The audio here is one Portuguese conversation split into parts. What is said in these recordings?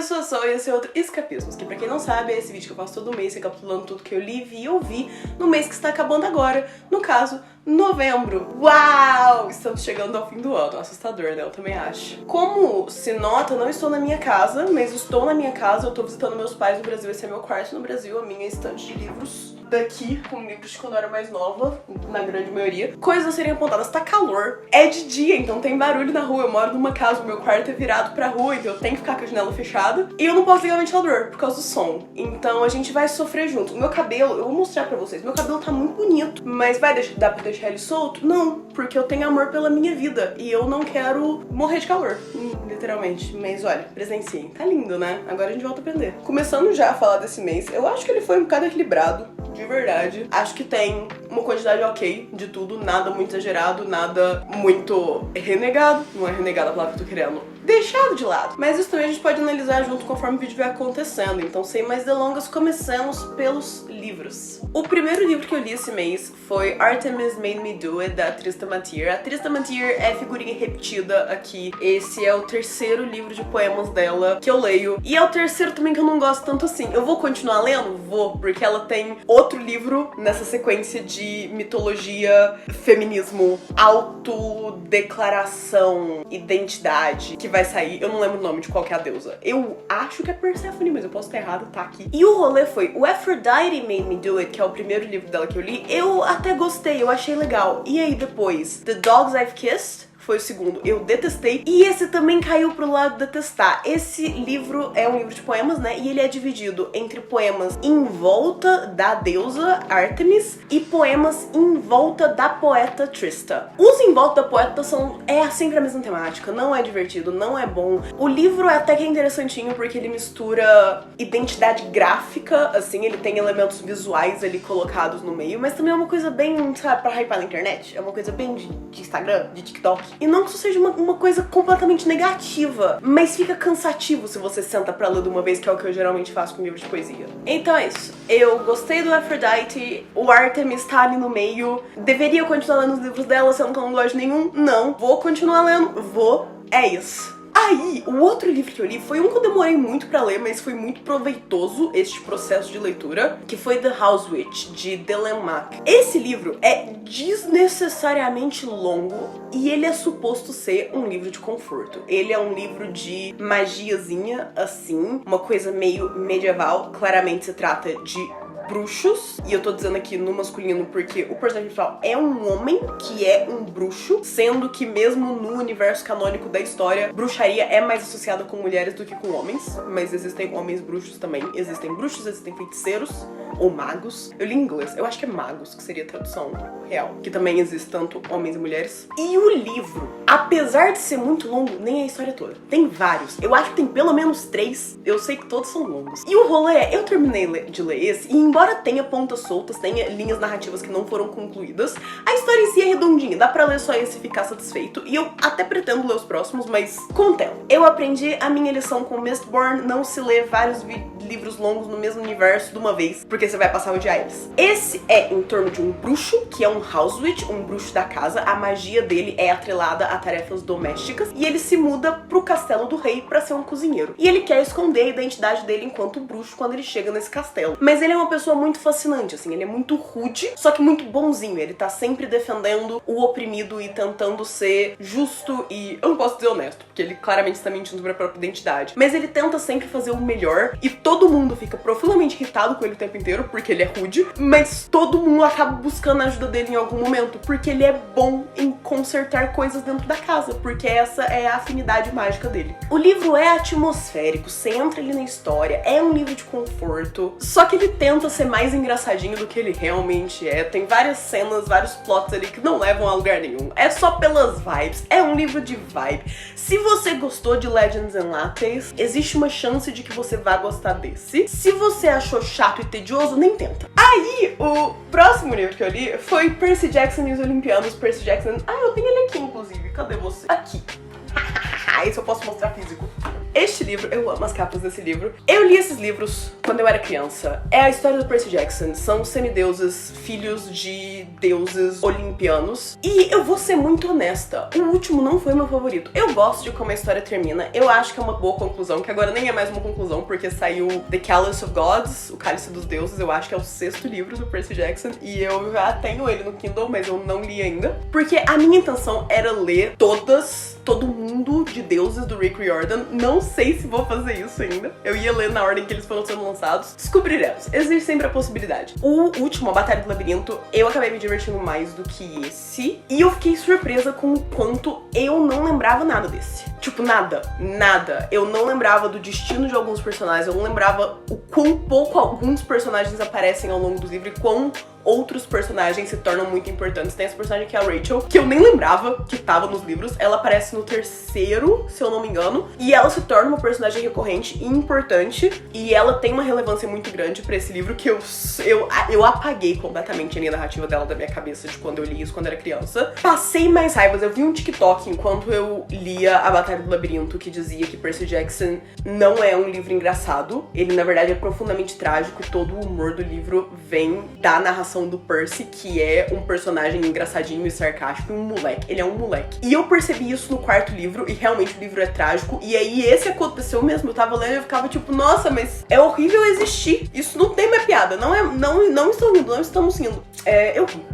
sou a Sol e esse é outro Escapismos, que pra quem não sabe é esse vídeo que eu faço todo mês, recapitulando tudo que eu li, vi e ouvi no mês que está acabando agora, no caso, novembro. Uau! Estamos chegando ao fim do ano, assustador, né? Eu também acho. Como se nota, não estou na minha casa, mas estou na minha casa, eu tô visitando meus pais no Brasil, esse é meu quarto no Brasil, a minha estante de livros daqui, com livros de quando eu era mais nova, na grande maioria. Coisas a serem apontadas, tá calor, é de dia, então tem barulho na rua, eu moro numa casa, o meu quarto é virado pra rua, então eu tenho que ficar com a janela fechada. E eu não posso ligar o ventilador, por causa do som. Então a gente vai sofrer junto. O meu cabelo, eu vou mostrar pra vocês, meu cabelo tá muito bonito, mas dar pra deixar ele solto? Não, porque eu tenho amor pela minha vida e eu não quero morrer de calor, literalmente. Mas olha, presenciem, tá lindo, né? Agora a gente volta a aprender. Começando já a falar desse mês, eu acho que ele foi um bocado equilibrado, de verdade. Acho que tem uma quantidade ok de tudo, nada muito exagerado, nada muito renegado. Não é renegado a palavra que eu tô querendo, deixado de lado. Mas isso também a gente pode analisar junto conforme o vídeo vai acontecendo. Então, sem mais delongas, começamos pelos livros. O primeiro livro que eu li esse mês foi Artemis Made Me Do It, da Trista Mantir. A Trista Mantir é figurinha repetida aqui. Esse é o terceiro livro de poemas dela que eu leio. E é o terceiro também que eu não gosto tanto assim. Eu vou continuar lendo? Vou, porque ela tem outro livro nessa sequência de mitologia, feminismo, autodeclaração, identidade, que vai sair. Eu não lembro o nome de qual que é a deusa. Eu acho que é Persephone, mas eu posso estar errado, tá aqui. E o rolê foi o Aphrodite Made Me Do It, que é o primeiro livro dela que eu li. Eu até gostei, eu achei legal. E aí depois, The Dogs I've Kissed foi o segundo, eu detestei. E esse também caiu pro lado de detestar. Esse livro é um livro de poemas, né? E ele é dividido entre poemas em volta da deusa Artemis e poemas em volta da poeta Trista. Os em volta da poeta é sempre a mesma temática, não é divertido, não é bom. O livro é até que interessantinho porque ele mistura identidade gráfica, assim, ele tem elementos visuais ali colocados no meio, mas também é uma coisa bem, sabe, pra hypar na internet. É uma coisa bem de Instagram, de TikTok. E não que isso seja uma coisa completamente negativa, mas fica cansativo se você senta pra ler de uma vez, que é o que eu geralmente faço com livro de poesia. Então é isso. Eu gostei do Aphrodite, o Artemis tá ali no meio. Deveria continuar lendo os livros dela, sendo que eu não gosto de nenhum? Não. Vou continuar lendo? Vou. É isso. Aí, o outro livro que eu li foi um que eu demorei muito pra ler, mas foi muito proveitoso este processo de leitura, que foi The House Witch, de Delenn Mack. Esse livro é desnecessariamente longo e ele é suposto ser um livro de conforto. Ele é um livro de magiazinha, assim, uma coisa meio medieval. Claramente se trata de bruxos, e eu tô dizendo aqui no masculino porque o personagem principal é um homem que é um bruxo, sendo que mesmo no universo canônico da história, bruxaria é mais associada com mulheres do que com homens, mas existem homens bruxos também, existem bruxos, existem feiticeiros ou magos. Eu li em inglês, eu acho que é magos, que seria a tradução real, que também existe tanto homens e mulheres. E o livro, apesar de ser muito longo, nem é a história toda, tem vários, eu acho que tem pelo menos 3, eu sei que todos são longos. E o rolê é, eu terminei de ler esse, e embora tenha pontas soltas, tenha linhas narrativas que não foram concluídas, a história em si é redondinha, dá pra ler só esse e ficar satisfeito, e eu até pretendo ler os próximos, mas com o tempo. Eu aprendi a minha lição com Mistborn, não se lê vários livros longos no mesmo universo de uma vez, porque você vai passar a odiar eles. Esse é em torno de um bruxo, que é um House Witch, um bruxo da casa, a magia dele é atrelada a tarefas domésticas, e ele se muda pro castelo do rei pra ser um cozinheiro. E ele quer esconder a identidade dele enquanto bruxo quando ele chega nesse castelo. Mas ele é uma pessoa muito fascinante, assim, ele é muito rude, só que muito bonzinho. Ele tá sempre defendendo o oprimido e tentando ser justo e, eu não posso dizer honesto, porque ele claramente está mentindo sobre a própria identidade, mas ele tenta sempre fazer o melhor e todo mundo fica profundamente irritado com ele o tempo inteiro porque ele é rude, mas todo mundo acaba buscando a ajuda dele em algum momento porque ele é bom em consertar coisas dentro da casa, porque essa é a afinidade mágica dele. O livro é atmosférico, você entra ali na história, é um livro de conforto, só que ele tenta ser mais engraçadinho do que ele realmente é. Tem várias cenas, vários plots ali que não levam a lugar nenhum. É só pelas vibes. É um livro de vibe. Se você gostou de Legends and Lattes, existe uma chance de que você vá gostar desse. Se você achou chato e tedioso, nem tenta. Aí, o próximo livro que eu li foi Percy Jackson e os Olimpianos. Percy Jackson... Ah, eu tenho ele aqui, inclusive. Cadê você? Aqui. Esse eu posso mostrar físico. Este livro, eu amo as capas desse livro. Eu li esses livros quando eu era criança. É a história do Percy Jackson. São semideuses, filhos de deuses olimpianos. E eu vou ser muito honesta, o último não foi meu favorito. Eu gosto de como a história termina. Eu acho que é uma boa conclusão, que agora nem é mais uma conclusão, porque saiu The Chalice of Gods, o Cálice dos Deuses. Eu acho que é o 6º livro do Percy Jackson. E eu já tenho ele no Kindle, mas eu não li ainda. Porque a minha intenção era ler todo mundo de deuses do Rick Riordan. Não sei se vou fazer isso ainda. Eu ia ler na ordem que eles foram sendo lançados. Descobriremos. Existe sempre a possibilidade. O último, A Batalha do Labirinto, eu acabei me divertindo mais do que esse. E eu fiquei surpresa com o quanto eu não lembrava nada desse. Tipo, nada. Eu não lembrava do destino de alguns personagens. Eu não lembrava o quão pouco alguns personagens aparecem ao longo do livro e quão outros personagens se tornam muito importantes. Tem essa personagem que é a Rachel, que eu nem lembrava que tava nos livros. Ela aparece no 3º, se eu não me engano, e ela se torna uma personagem recorrente e importante, e ela tem uma relevância muito grande pra esse livro que eu apaguei completamente a linha narrativa dela da minha cabeça de quando eu li isso quando era criança. Passei mais raivas. Eu vi um TikTok enquanto eu lia A Batalha do Labirinto que dizia que Percy Jackson não é um livro engraçado. Ele, na verdade, é profundamente trágico e todo o humor do livro vem da narração do Percy, que é um personagem engraçadinho e sarcástico, um moleque. Ele é um moleque. E eu percebi isso no 4º livro, e realmente o livro é trágico. E aí esse aconteceu mesmo. Eu tava lendo e eu ficava tipo, nossa, mas é horrível existir. Isso não tem mais piada. Não estou rindo, não estamos rindo. Eu ri.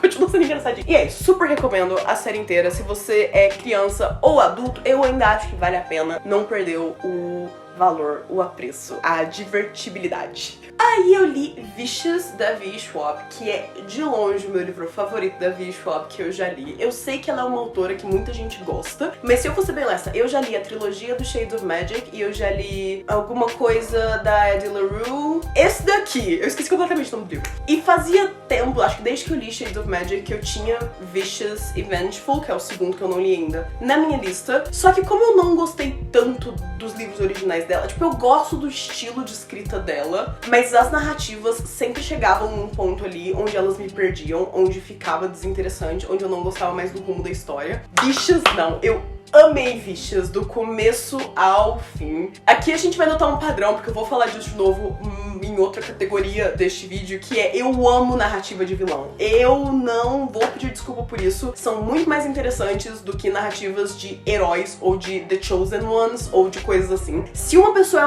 Continua sendo engraçadinho. E é isso. Super recomendo a série inteira. Se você é criança ou adulto, eu ainda acho que vale a pena. Não perdeu o valor, o apreço, a divertibilidade. Aí eu li Vicious, da V.E. Schwab, que é de longe o meu livro favorito da V.E. Schwab que eu já li. Eu sei que ela é uma autora que muita gente gosta, mas se eu fosse bem honesta, eu já li a trilogia do Shades of Magic e eu já li alguma coisa da Eddie LaRue. Esse daqui, eu esqueci completamente o nome do livro. E fazia tempo, acho que desde que eu li Shades of Magic, que eu tinha Vicious e Vengeful, que é o segundo que eu não li ainda, na minha lista. Só que como eu não gostei tanto dos livros originais dela, tipo, eu gosto do estilo de escrita dela, mas as narrativas sempre chegavam num ponto ali onde elas me perdiam, onde ficava desinteressante, onde eu não gostava mais do rumo da história. Vicious não, eu amei Vicious do começo ao fim. Aqui a gente vai notar um padrão, porque eu vou falar disso de novo em outra categoria deste vídeo, que é eu amo narrativa de vilão. Eu não vou pedir desculpa por isso. São muito mais interessantes do que narrativas de heróis ou de The Chosen Ones ou de coisas assim. Se uma pessoa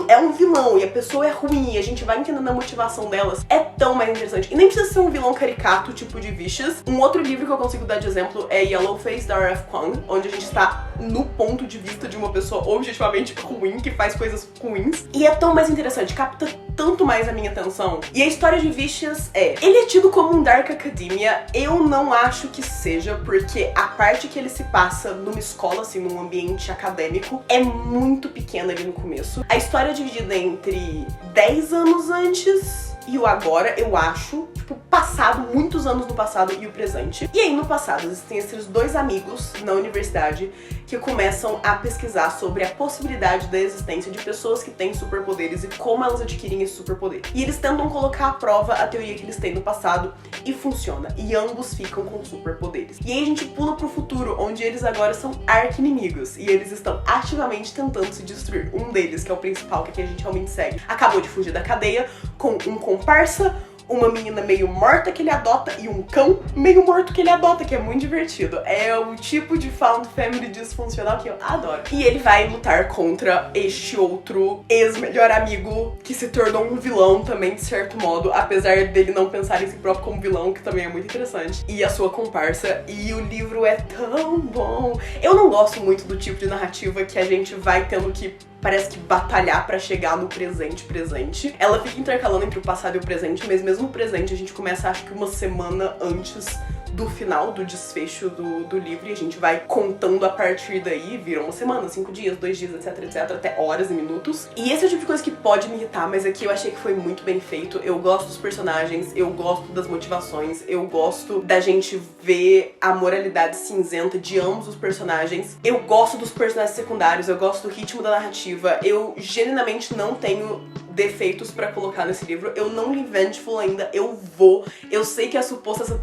é um vilão e a pessoa é ruim e a gente vai entendendo a motivação delas, é tão mais interessante. E nem precisa ser um vilão caricato, tipo de Vicious. Um outro livro que eu consigo dar de exemplo é Yellowface, da R.F. Kuang, onde a gente está no ponto de vista de uma pessoa objetivamente ruim, que faz coisas ruins. E é tão mais interessante, capta tanto mais a minha atenção. E a história de Vicious ele é tido como um Dark Academia. Eu não acho que seja, porque a parte que ele se passa numa escola, assim, num ambiente acadêmico, é muito pequena ali no começo. A história é dividida entre 10 anos antes e o agora, eu acho, tipo, passado, muitos anos no passado e o presente. E aí no passado existem esses dois amigos na universidade que começam a pesquisar sobre a possibilidade da existência de pessoas que têm superpoderes e como elas adquirem esse superpoder. E eles tentam colocar à prova a teoria que eles têm no passado e funciona. E ambos ficam com superpoderes. E aí a gente pula pro futuro, onde eles agora são arqui-inimigos e eles estão ativamente tentando se destruir. Um deles, que é o principal, que aqui a gente realmente segue, acabou de fugir da cadeia com um comparsa, uma menina meio morta que ele adota e um cão meio morto que ele adota, que é muito divertido. É o tipo de found family disfuncional que eu adoro. E ele vai lutar contra este outro ex-melhor amigo que se tornou um vilão também, de certo modo, apesar dele não pensar em si próprio como vilão, que também é muito interessante. E a sua comparsa. E o livro é tão bom. Eu não gosto muito do tipo de narrativa que a gente vai tendo que parece que batalhar pra chegar no presente. Ela fica intercalando entre o passado e o presente, mas mesmo no presente a gente começa, acho que uma semana antes do final, do desfecho do livro, e a gente vai contando a partir daí, vira uma semana, 5 dias, 2 dias, etc, até horas e minutos. E esse é o tipo de coisa que pode me irritar, mas aqui eu achei que foi muito bem feito. Eu gosto dos personagens, eu gosto das motivações, eu gosto da gente ver a moralidade cinzenta de ambos os personagens. Eu gosto dos personagens secundários, eu gosto do ritmo da narrativa. Eu genuinamente não tenho defeitos pra colocar nesse livro. Eu não li Vengeful ainda, eu sei que é suposto essa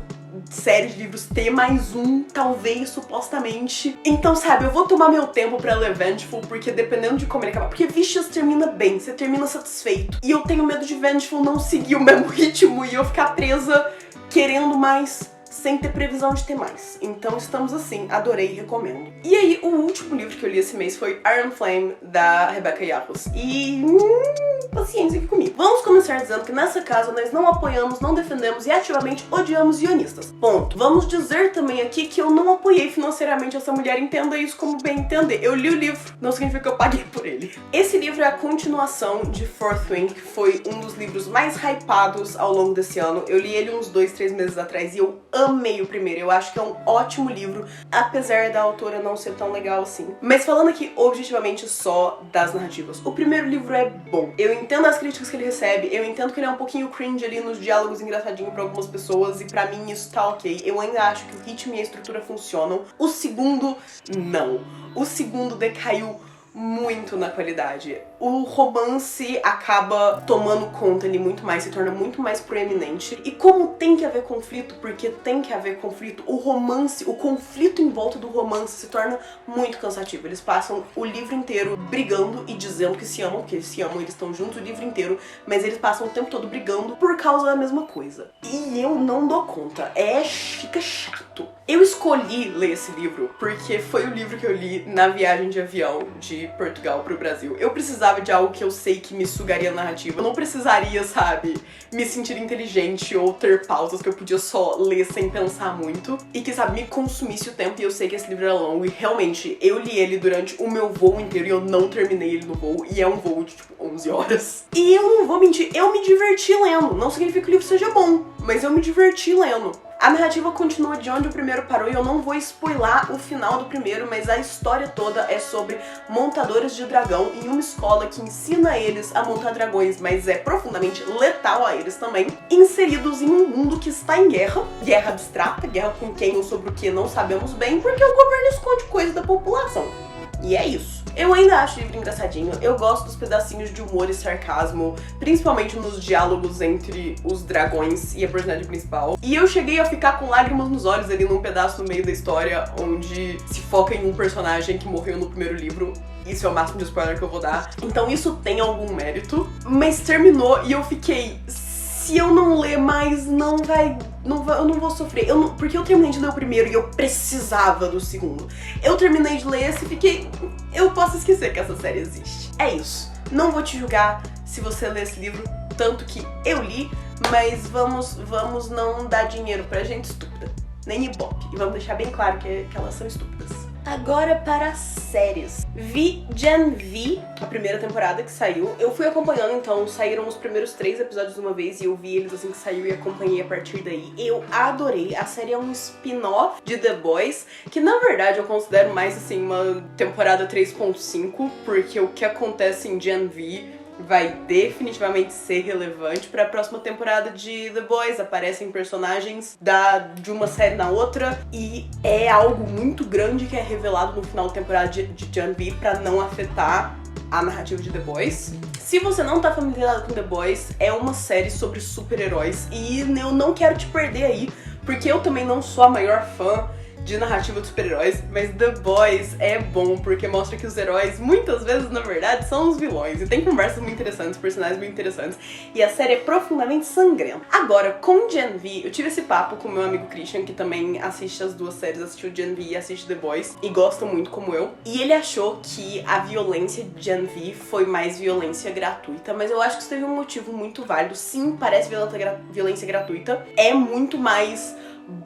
série de livros T mais um, talvez, supostamente. Então, sabe, eu vou tomar meu tempo pra ler Vengeful, porque dependendo de como ele acabar... Porque Vicious termina bem, você termina satisfeito. E eu tenho medo de Vengeful não seguir o mesmo ritmo e eu ficar presa querendo mais, sem ter previsão de ter mais. Então estamos assim, adorei e recomendo. E aí, o último livro que eu li esse mês foi Iron Flame, da Rebecca Yarros. E... paciência aqui comigo. Vamos começar dizendo que nessa casa nós não apoiamos, não defendemos e ativamente odiamos guionistas. Ponto. Vamos dizer também aqui que eu não apoiei financeiramente essa mulher, entenda isso como bem entender. Eu li o livro, não significa que eu paguei por ele. Esse livro é a continuação de Fourth Wing, que foi um dos livros mais hypados ao longo desse ano. Eu li ele uns 2, 3 meses atrás e eu amei o primeiro. Eu acho que é um ótimo livro, apesar da autora não ser tão legal assim. Mas falando aqui objetivamente só das narrativas, o primeiro livro é bom. Eu entendo as críticas que ele recebe, eu entendo que ele é um pouquinho cringe ali nos diálogos engraçadinhos pra algumas pessoas e pra mim isso tá ok. Eu ainda acho que o ritmo e a estrutura funcionam. O segundo, não. O segundo decaiu muito na qualidade. O romance acaba tomando conta ali muito mais, se torna muito mais proeminente. E como tem que haver conflito, porque tem que haver conflito, o romance, o conflito em volta do romance se torna muito cansativo. Eles passam o livro inteiro brigando e dizendo que se amam, porque eles se amam, eles estão juntos o livro inteiro, mas eles passam o tempo todo brigando por causa da mesma coisa. E eu não dou conta. Fica chato. Eu escolhi ler esse livro porque foi o livro que eu li na viagem de avião de Portugal pro Brasil. Eu precisava de algo que eu sei que me sugaria a narrativa. Eu não precisaria, sabe, me sentir inteligente ou ter pausas que eu podia só ler sem pensar muito. E que, sabe, me consumisse o tempo. E eu sei que esse livro era longo e realmente eu li ele durante o meu voo inteiro e eu não terminei ele no voo. E é um voo de, tipo, 11 horas. E eu não vou mentir, eu me diverti lendo. Não significa que o livro seja bom, mas eu me diverti lendo. A narrativa continua de onde o primeiro parou e eu não vou spoiler o final do primeiro, mas a história toda é sobre montadores de dragão em uma escola que ensina eles a montar dragões, mas é profundamente letal a eles também, inseridos em um mundo que está em guerra, guerra abstrata, guerra com quem ou sobre o que não sabemos bem, porque o governo esconde coisa da população. E é isso. Eu ainda acho o livro engraçadinho, eu gosto dos pedacinhos de humor e sarcasmo, principalmente nos diálogos entre os dragões e a personagem principal. E eu cheguei a ficar com lágrimas nos olhos ali num pedaço no meio da história, onde se foca em um personagem que morreu no primeiro livro. Isso é o máximo de spoiler que eu vou dar. Então isso tem algum mérito. Mas terminou e eu fiquei... Se eu não ler mais, eu não vou sofrer. Porque eu terminei de ler o primeiro e eu precisava do segundo. Eu terminei de ler esse e fiquei... Eu posso esquecer que essa série existe. É isso. Não vou te julgar se você ler esse livro, tanto que eu li, mas vamos não dar dinheiro pra gente estúpida. Nem ibope. E vamos deixar bem claro que elas são estúpidas. Agora para séries. Vi Gen V, a primeira temporada que saiu. Eu fui acompanhando, então saíram os primeiros 3 episódios de uma vez e eu vi eles assim que saiu e acompanhei a partir daí. Eu adorei. A série é um spin-off de The Boys, que na verdade eu considero mais assim uma temporada 3.5, porque o que acontece em Gen V vai definitivamente ser relevante para a próxima temporada de The Boys. Aparecem personagens de uma série na outra e é algo muito grande que é revelado no final da temporada de Gen V para não afetar a narrativa de The Boys. Se você não tá familiarizado com The Boys, é uma série sobre super-heróis e eu não quero te perder aí, porque eu também não sou a maior fã de narrativa de super-heróis, mas The Boys é bom porque mostra que os heróis, muitas vezes, na verdade, são os vilões. E tem conversas muito interessantes, personagens muito interessantes, e a série é profundamente sangrenta. Agora, com Gen V, eu tive esse papo com meu amigo Christian, que também assiste as duas séries, assistiu Gen V e assiste The Boys, e gosta muito como eu. E ele achou que a violência de Gen V foi mais violência gratuita, mas eu acho que isso teve um motivo muito válido. Sim, parece violência gratuita, é muito mais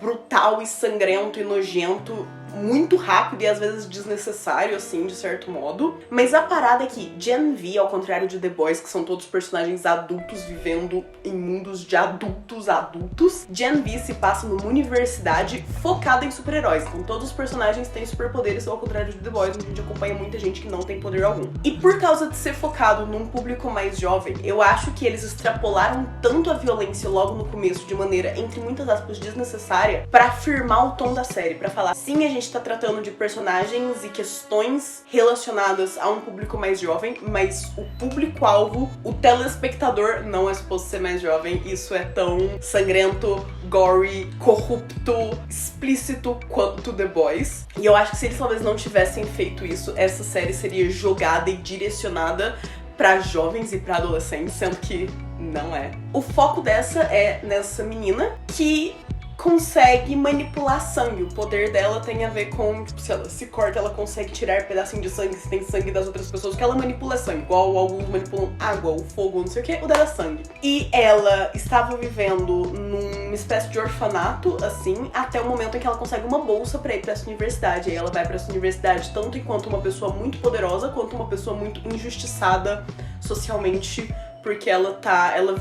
brutal e sangrento e nojento, muito rápido e às vezes desnecessário, assim, de certo modo. Mas a parada é que Gen V, ao contrário de The Boys, que são todos personagens adultos vivendo em mundos de adultos, Gen V se passa numa universidade focada em super-heróis. Então todos os personagens têm superpoderes, ao contrário de The Boys, onde a gente acompanha muita gente que não tem poder algum. E por causa de ser focado num público mais jovem, eu acho que eles extrapolaram tanto a violência logo no começo, de maneira, entre muitas aspas, desnecessária, pra afirmar o tom da série, pra falar, sim, a gente tá tratando de personagens e questões relacionadas a um público mais jovem, mas o público-alvo, o telespectador, não é suposto ser mais jovem. Isso é tão sangrento, gory, corrupto, explícito quanto The Boys. E eu acho que se eles talvez não tivessem feito isso, essa série seria jogada e direcionada pra jovens e pra adolescentes, sendo que não é. O foco dessa é nessa menina que consegue manipular sangue. O poder dela tem a ver com, tipo, se ela se corta, ela consegue tirar pedacinho de sangue, se tem sangue das outras pessoas, que ela manipula sangue, igual alguns manipulam água, o fogo, não sei o que, o dela é sangue. E ela estava vivendo numa espécie de orfanato, assim, até o momento em que ela consegue uma bolsa pra ir pra essa universidade. Aí ela vai pra essa universidade tanto enquanto uma pessoa muito poderosa, quanto uma pessoa muito injustiçada socialmente, porque ela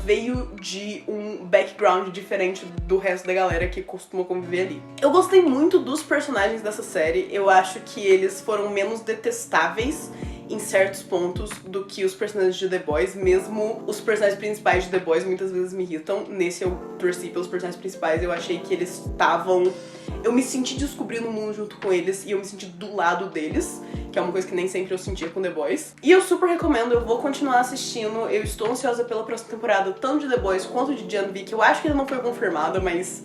veio de um background diferente do resto da galera que costuma conviver ali. Eu gostei muito dos personagens dessa série, eu acho que eles foram menos detestáveis em certos pontos do que os personagens de The Boys, mesmo os personagens principais de The Boys muitas vezes me irritam. Nesse eu torci pelos personagens principais, eu achei que eles estavam... Eu me senti descobrindo o mundo junto com eles e eu me senti do lado deles, que é uma coisa que nem sempre eu sentia com The Boys. E eu super recomendo, eu vou continuar assistindo, eu estou ansiosa pela próxima temporada, tanto de The Boys quanto de Gen V, que eu acho que ainda não foi confirmada, mas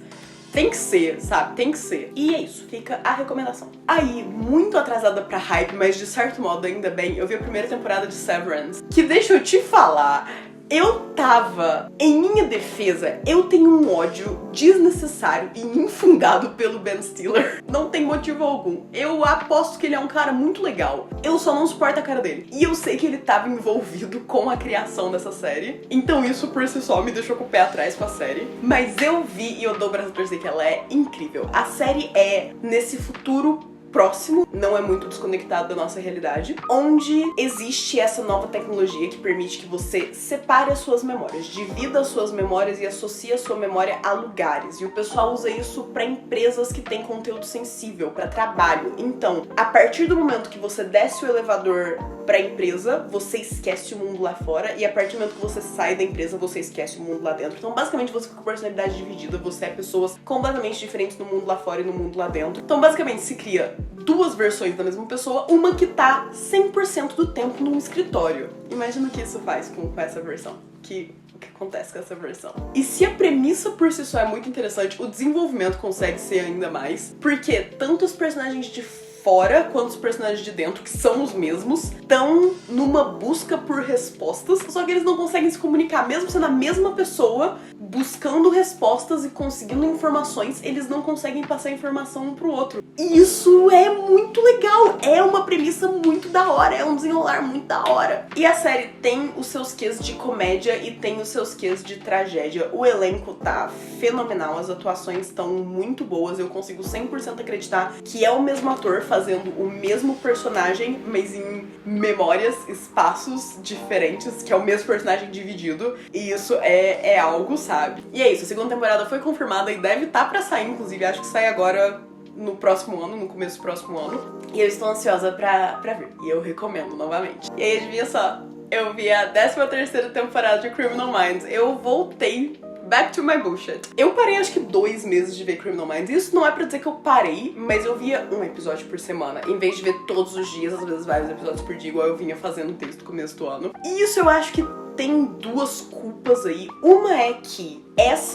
tem que ser, sabe? Tem que ser. E é isso, fica a recomendação. Aí, muito atrasada pra hype, mas de certo modo ainda bem, eu vi a primeira temporada de Severance, que deixa eu te falar... Eu tava, em minha defesa, eu tenho um ódio desnecessário e infundado pelo Ben Stiller. Não tem motivo algum. Eu aposto que ele é um cara muito legal. Eu só não suporto a cara dele. E eu sei que ele tava envolvido com a criação dessa série. Então isso por si só me deixou com o pé atrás com a série. Mas eu vi e eu dou o braço a torcer que ela é incrível. A série é nesse futuro próximo, não é muito desconectado da nossa realidade, onde existe essa nova tecnologia que permite que você separe as suas memórias, divida as suas memórias e associe a sua memória a lugares. E o pessoal usa isso para empresas que têm conteúdo sensível, para trabalho. Então, a partir do momento que você desce o elevador pra empresa, você esquece o mundo lá fora, e a partir do momento que você sai da empresa, você esquece o mundo lá dentro. Então, basicamente, você fica com a personalidade dividida, você é pessoas completamente diferentes no mundo lá fora e no mundo lá dentro. Então, basicamente, se cria duas versões da mesma pessoa, uma que tá 100% do tempo num escritório. Imagina o que isso faz com essa versão. O que acontece com essa versão. E se a premissa por si só é muito interessante, o desenvolvimento consegue ser ainda mais, porque tanto os personagens de fora quanto os personagens de dentro, que são os mesmos, estão numa busca por respostas, só que eles não conseguem se comunicar, mesmo sendo a mesma pessoa, buscando respostas e conseguindo informações, eles não conseguem passar informação um pro outro. E isso é muito legal, é uma premissa muito da hora, é um desenrolar muito da hora. E a série tem os seus quês de comédia e tem os seus quês de tragédia. O elenco tá fenomenal, as atuações estão muito boas, eu consigo 100% acreditar que é o mesmo ator fazendo o mesmo personagem, mas em memórias, espaços diferentes, que é o mesmo personagem dividido, e isso é algo, sabe? E é isso, a segunda temporada foi confirmada e deve estar pra sair, inclusive, acho que sai agora no próximo ano, no começo do próximo ano, e eu estou ansiosa pra ver, e eu recomendo novamente. E aí, adivinha só, eu vi a 13ª temporada de Criminal Minds, eu voltei back to my bullshit. Eu parei acho que 2 meses de ver Criminal Minds. Isso não é pra dizer que eu parei, mas eu via um episódio por semana, em vez de ver todos os dias, às vezes vários episódios por dia, igual eu vinha fazendo desde o começo do ano. E isso eu acho que tem duas culpas aí. Uma é que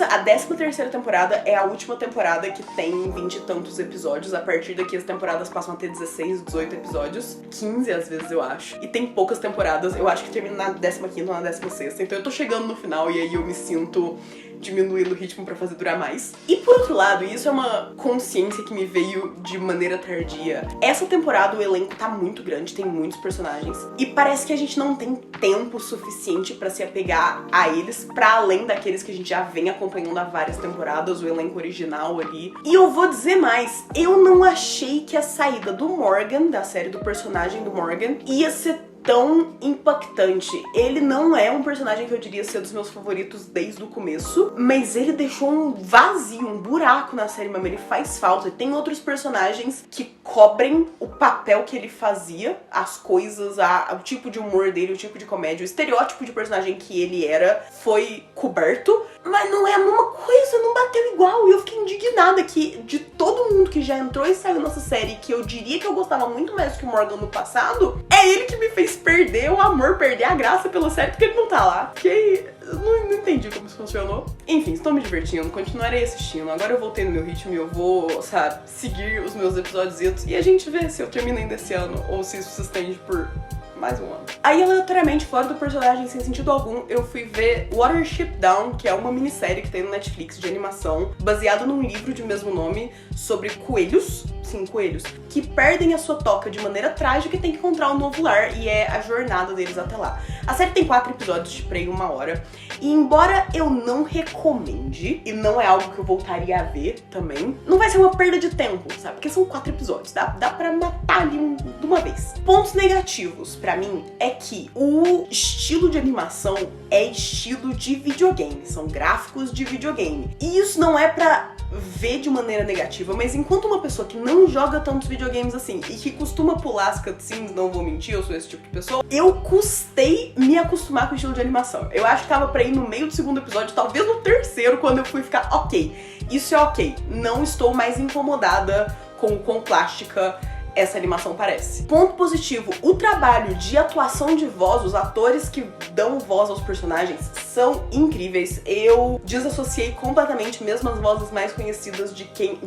a 13ª temporada é a última temporada que tem 20 e tantos episódios. A partir daqui as temporadas passam a ter 16, 18 episódios. 15 às vezes, eu acho. E tem poucas temporadas. Eu acho que termina na 15ª ou na 16ª. Então eu tô chegando no final e aí eu me sinto diminuindo o ritmo pra fazer durar mais. E por outro lado, e isso é uma consciência que me veio de maneira tardia, essa temporada o elenco tá muito grande, tem muitos personagens, e parece que a gente não tem tempo suficiente pra se apegar a eles, pra além daqueles que a gente já vem acompanhando há várias temporadas, o elenco original ali. E eu vou dizer mais, eu não achei que a saída do Morgan, da série do personagem do Morgan, ia ser tão impactante. Ele não é um personagem que eu diria ser dos meus favoritos desde o começo, mas ele deixou um vazio, um buraco na série mesmo, ele faz falta. E tem outros personagens que cobrem o papel que ele fazia, as coisas, o tipo de humor dele, o tipo de comédia, o estereótipo de personagem que ele era foi coberto, mas não é a mesma coisa, não bateu igual. E eu fiquei indignada que de todo mundo que já entrou e saiu nessa série, que eu diria que eu gostava muito mais que o Morgan no passado, é ele que me fez fez perder o amor, perder a graça pela série porque ele não tá lá. Porque eu não entendi como isso funcionou. Enfim, estou me divertindo, continuarei assistindo. Agora eu voltei no meu ritmo e eu vou, sabe, seguir os meus episódios e a gente vê se eu termino ainda esse ano ou se isso se estende por mais um ano. Aí, aleatoriamente, fora do personagem, sem sentido algum, eu fui ver Watership Down, que é uma minissérie que tem no Netflix de animação, baseado num livro de mesmo nome, sobre coelhos, sim, coelhos, que perdem a sua toca de maneira trágica e tem que encontrar um novo lar, e é a jornada deles até lá. A série tem 4 episódios de prey 1 hora, e embora eu não recomende, e não é algo que eu voltaria a ver também, não vai ser uma perda de tempo, sabe? Porque são 4 episódios, dá pra matar ali de uma vez. Pontos negativos, pra mim, é que o estilo de animação é estilo de videogame, são gráficos de videogame. E isso não é pra ver de maneira negativa, mas enquanto uma pessoa que não joga tantos videogames assim e que costuma pular as cutscenes, não vou mentir, eu sou esse tipo de pessoa, eu custei me acostumar com o estilo de animação. Eu acho que tava pra ir no meio do segundo episódio, talvez no terceiro, quando eu fui ficar, ok, isso é ok, não estou mais incomodada com o quão plástica essa animação parece. Ponto positivo, o trabalho de atuação de voz, os atores que dão voz aos personagens são incríveis. Eu desassociei completamente mesmo as vozes mais conhecidas de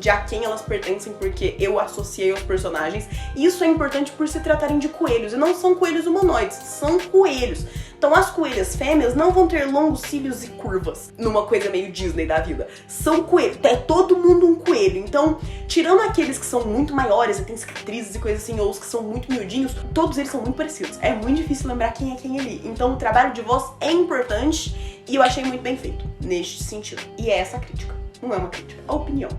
a quem elas pertencem, porque eu associei aos personagens. E isso é importante por se tratarem de coelhos, e não são coelhos humanoides, são coelhos. Então as coelhas fêmeas não vão ter longos cílios e curvas, numa coisa meio Disney da vida. São coelhos, é todo mundo um coelho. Então, tirando aqueles que são muito maiores e tem cicatrizes e coisas assim, ou os que são muito miudinhos, todos eles são muito parecidos. É muito difícil lembrar quem é quem ali. Então o trabalho de voz é importante e eu achei muito bem feito neste sentido. E é essa a crítica. Não é uma crítica, é a opinião.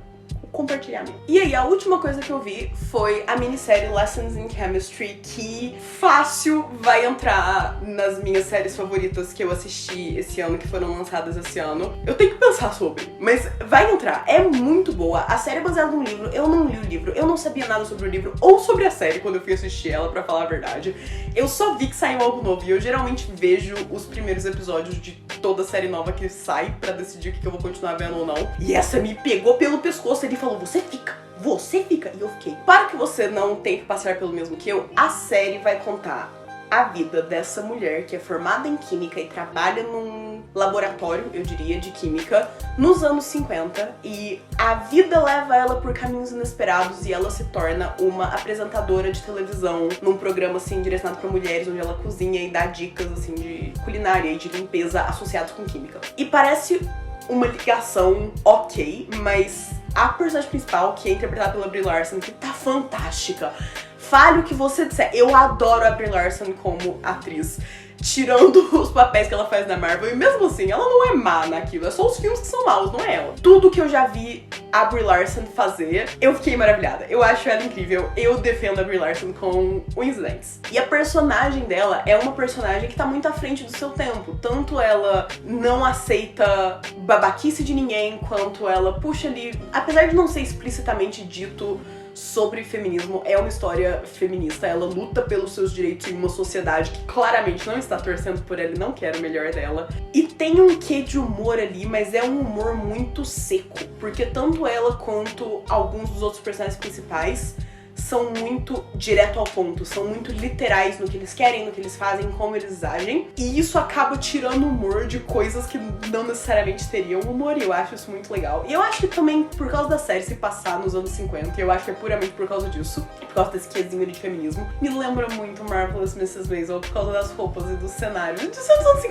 Compartilhamento. E aí, a última coisa que eu vi foi a minissérie Lessons in Chemistry, que fácil vai entrar nas minhas séries favoritas que eu assisti esse ano, que foram lançadas esse ano. Eu tenho que pensar sobre, mas vai entrar. É muito boa. A série é baseada num livro, eu não li o livro, eu não sabia nada sobre o livro ou sobre a série quando eu fui assistir ela, pra falar a verdade. Eu só vi que saiu algo novo e eu geralmente vejo os primeiros episódios de toda série nova que sai pra decidir o que eu vou continuar vendo ou não. E essa me pegou pelo pescoço, ele falou, você fica. E eu fiquei. Para que você não tenha que passar pelo mesmo que eu, a série vai contar a vida dessa mulher que é formada em química e trabalha num laboratório, eu diria, de química, nos anos 50, e a vida leva ela por caminhos inesperados e ela se torna uma apresentadora de televisão num programa, assim, direcionado pra mulheres, onde ela cozinha e dá dicas, assim, de culinária e de limpeza associados com química. E parece uma ligação ok, mas a personagem principal, que é interpretada pela Brie Larson, que tá fantástica. Fale o que você disser. Eu adoro a Brie Larson como atriz, tirando os papéis que ela faz na Marvel, e mesmo assim, ela não é má naquilo, é só os filmes que são maus, não é ela. Tudo que eu já vi a Brie Larson fazer, eu fiquei maravilhada. Eu acho ela incrível, eu defendo a Brie Larson com unhas e dentes. E a personagem dela é uma personagem que tá muito à frente do seu tempo. Tanto ela não aceita babaquice de ninguém, quanto ela puxa ali, apesar de não ser explicitamente dito sobre feminismo, é uma história feminista. Ela luta pelos seus direitos em uma sociedade que claramente não está torcendo por ela e não quer o melhor dela. E tem um quê de humor ali, mas é um humor muito seco, porque tanto ela quanto alguns dos outros personagens principais são muito direto ao ponto, são muito literais no que eles querem, no que eles fazem, como eles agem. E isso acaba tirando o humor de coisas que não necessariamente teriam humor, e eu acho isso muito legal. E eu acho que também, por causa da série se passar nos anos 50, eu acho que é puramente por causa disso, por causa desse quesinho de feminismo, me lembra muito Marvelous Mrs. Maisel, por causa das roupas e do cenário.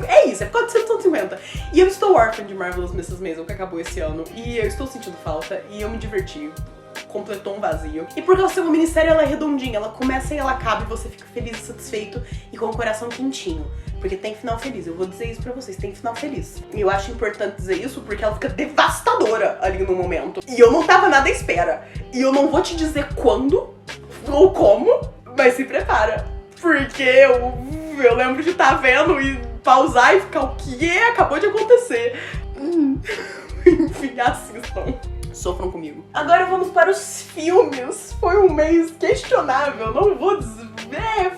É isso, é por causa dos anos 50. E eu estou órfã de Marvelous Mrs. Maisel, que acabou esse ano, e eu estou sentindo falta, e eu me diverti. Completou um vazio. E por causa de ser uma minissérie, ela é redondinha. Ela começa e ela acaba e você fica feliz e satisfeito e com o coração quentinho. Porque tem final feliz. Eu vou dizer isso pra vocês, tem final feliz. E eu acho importante dizer isso porque ela fica devastadora ali no momento. E eu não tava nada à espera. E eu não vou te dizer quando ou como, mas se prepara. Porque eu lembro de estar vendo e pausar e ficar, o que acabou de acontecer? Enfim, assistam. Sofram comigo. Agora vamos para os filmes. Foi um mês questionável, não vou dizer...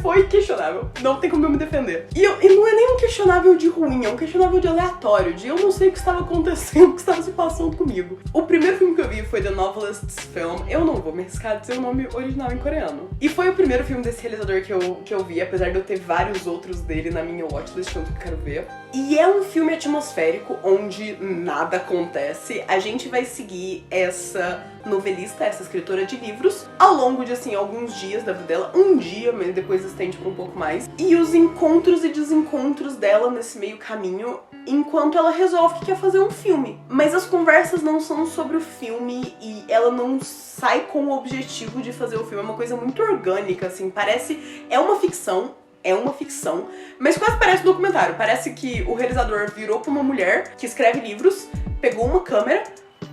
foi questionável. Não tem como eu me defender. E não é nem um questionável de ruim, é um questionável de aleatório, de eu não sei o que estava acontecendo, o que estava se passando comigo. O primeiro filme que eu vi foi The Novelist's Film. Eu não vou me arriscar a dizer o nome original em coreano. E foi o primeiro filme desse realizador que eu vi, apesar de eu ter vários outros dele na minha watchlist, que eu quero ver. E é um filme atmosférico, onde nada acontece. A gente vai seguir essa novelista, essa escritora de livros, ao longo de, assim, alguns dias da vida dela. Um dia, mas depois estende por um pouco mais. E os encontros e desencontros dela nesse meio caminho, enquanto ela resolve que quer fazer um filme. Mas as conversas não são sobre o filme e ela não sai com o objetivo de fazer o filme. É uma coisa muito orgânica, assim, parece... É uma ficção, mas quase parece um documentário. Parece que o realizador virou pra uma mulher que escreve livros, pegou uma câmera,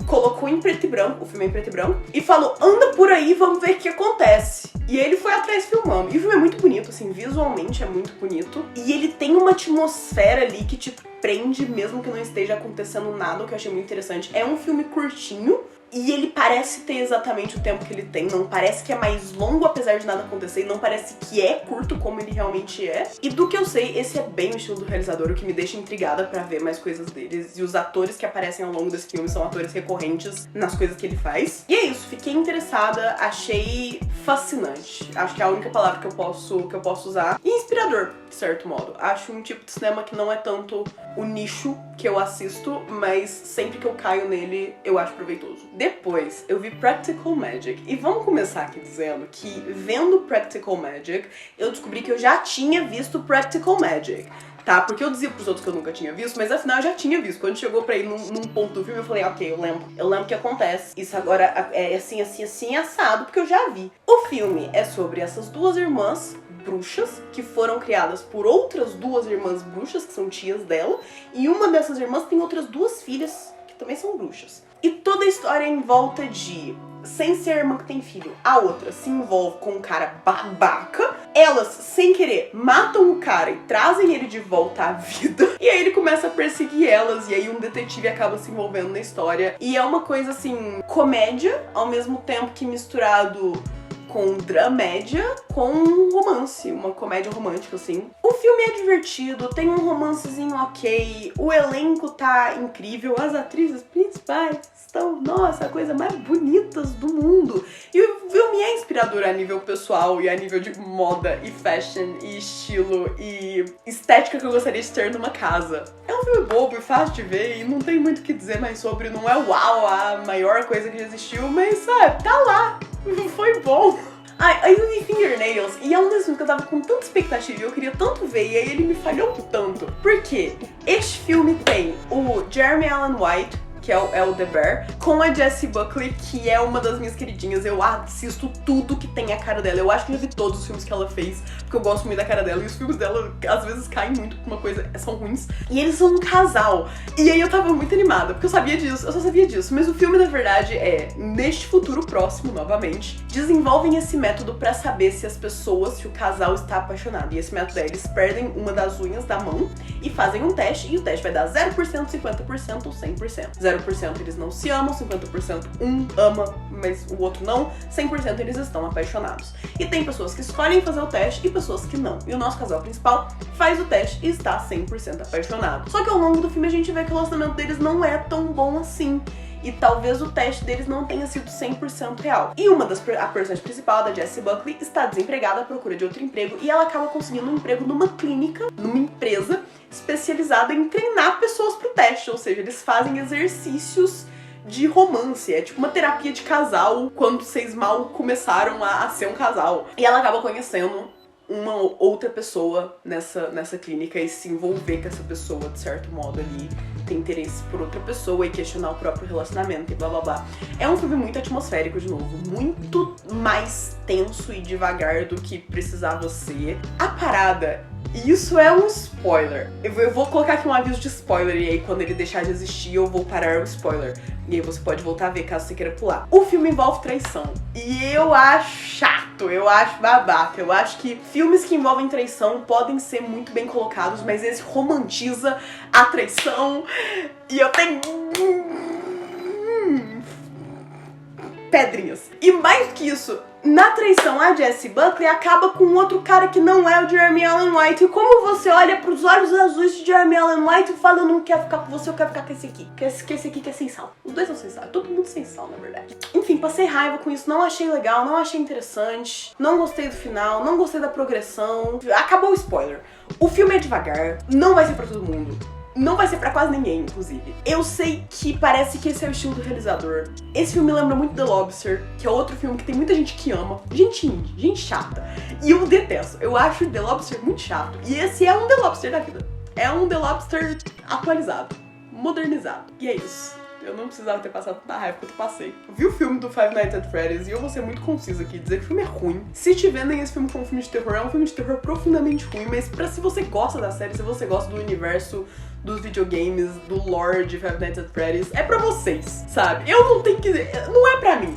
colocou em preto e branco, o filme é em preto e branco, e falou, anda por aí, vamos ver o que acontece. E ele foi atrás filmando. E o filme é muito bonito, assim, visualmente é muito bonito. E ele tem uma atmosfera ali que te prende, mesmo que não esteja acontecendo nada, o que eu achei muito interessante. É um filme curtinho, e ele parece ter exatamente o tempo que ele tem, não parece que é mais longo apesar de nada acontecer, não parece que é curto como ele realmente é. E do que eu sei, esse é bem o estilo do realizador, o que me deixa intrigada pra ver mais coisas deles. E os atores que aparecem ao longo desse filme são atores recorrentes nas coisas que ele faz. E é isso, fiquei interessada, achei fascinante. Acho que é a única palavra que eu posso usar. E inspirador, de certo modo. Acho um tipo de cinema que não é tanto o nicho que eu assisto, mas sempre que eu caio nele, eu acho proveitoso. Depois, eu vi Practical Magic. E vamos começar aqui dizendo que, vendo Practical Magic, eu descobri que eu já tinha visto Practical Magic. Tá? Porque eu dizia pros outros que eu nunca tinha visto, mas afinal eu já tinha visto. Quando chegou pra ir num ponto do filme, eu falei, ok, eu lembro que acontece. Isso agora é assim, assado, porque eu já vi. O filme é sobre essas duas irmãs bruxas, que foram criadas por outras duas irmãs bruxas, que são tias dela, e uma dessas irmãs tem outras duas filhas, que também são bruxas. E toda a história é em volta de, sem ser a irmã que tem filho, a outra se envolve com um cara babaca, elas, sem querer, matam o cara e trazem ele de volta à vida, e aí ele começa a perseguir elas, e aí um detetive acaba se envolvendo na história. E é uma coisa, assim, comédia, ao mesmo tempo que misturado com dramédia, com romance, uma comédia romântica, assim. O filme é divertido, tem um romancezinho ok, o elenco tá incrível, as atrizes principais estão, nossa, a coisa mais bonitas do mundo. E o filme é inspirador a nível pessoal e a nível de moda e fashion e estilo e estética que eu gostaria de ter numa casa. É um filme bobo e fácil de ver e não tem muito o que dizer mais sobre, não é uau, a maior coisa que já existiu, mas sabe, tá lá. Foi bom. Aí eu vi Fingernails e é um desses filmes que eu tava com tanta expectativa e eu queria tanto ver, e aí ele me falhou tanto. Por quê? Este filme tem o Jeremy Allen White, que é o The Bear, com a Jessie Buckley, que é uma das minhas queridinhas. Eu assisto tudo que tem a cara dela. Eu acho que eu já vi todos os filmes que ela fez, porque eu gosto muito da cara dela. E os filmes dela, às vezes, caem muito por uma coisa, são ruins. E eles são um casal. E aí eu tava muito animada, porque eu sabia disso, eu só sabia disso. Mas o filme, na verdade, neste futuro próximo, novamente, desenvolvem esse método pra saber se as pessoas, se o casal está apaixonado. E esse método é, eles perdem uma das unhas da mão e fazem um teste, e o teste vai dar 0%, 50% ou 100%. 0% eles não se amam, 50% um ama, mas o outro não, 100% eles estão apaixonados. E tem pessoas que escolhem fazer o teste e pessoas que não. E o nosso casal principal faz o teste e está 100% apaixonado. Só que ao longo do filme a gente vê que o relacionamento deles não é tão bom assim. E talvez o teste deles não tenha sido 100% real. E a personagem principal, da Jessie Buckley, está desempregada à procura de outro emprego e ela acaba conseguindo um emprego numa clínica, numa empresa especializada em treinar pessoas pro teste, ou seja, eles fazem exercícios de romance, é tipo uma terapia de casal quando vocês mal começaram a ser um casal. E ela acaba conhecendo uma outra pessoa nessa clínica e se envolver com essa pessoa, de certo modo, ali, ter interesse por outra pessoa e questionar o próprio relacionamento e blá blá blá. É um filme muito atmosférico, de novo, muito mais tenso e devagar do que precisava ser. A parada, e isso é um spoiler, eu vou colocar aqui um aviso de spoiler, e aí quando ele deixar de existir eu vou parar o spoiler. E aí você pode voltar a ver caso você queira pular. O filme envolve traição. E eu acho chato, eu acho babaca. Eu acho que filmes que envolvem traição podem ser muito bem colocados, mas esse romantiza a traição. E eu tenho... pedrinhas. E mais que isso, na traição, a Jessie Buckley acaba com outro cara que não é o Jeremy Allen White. E como você olha pros olhos azuis de Jeremy Allen White e fala, eu não quero ficar com você, eu quero ficar com esse aqui. Que esse aqui que é sem sal. Os dois são sem sal, todo mundo sem sal, na verdade. Enfim, passei raiva com isso, não achei legal, não achei interessante. Não gostei do final, não gostei da progressão. Acabou o spoiler. O filme é devagar, não vai ser pra todo mundo. Não vai ser pra quase ninguém, inclusive. Eu sei que parece que esse é o estilo do realizador. Esse filme lembra muito The Lobster, que é outro filme que tem muita gente que ama. Gente indie, gente chata. E eu detesto. Eu acho The Lobster muito chato. E esse é um The Lobster da vida. É um The Lobster atualizado, modernizado. E é isso. Eu não precisava ter passado tanta raiva que eu passei. Eu vi o filme do Five Nights at Freddy's e eu vou ser muito concisa aqui, dizer que o filme é ruim. Se te vendem esse filme como um filme de terror, é um filme de terror profundamente ruim, mas se você gosta da série, se você gosta do universo dos videogames, do lore de Five Nights at Freddy's, é pra vocês, sabe? Eu não tenho que dizer, não é pra mim.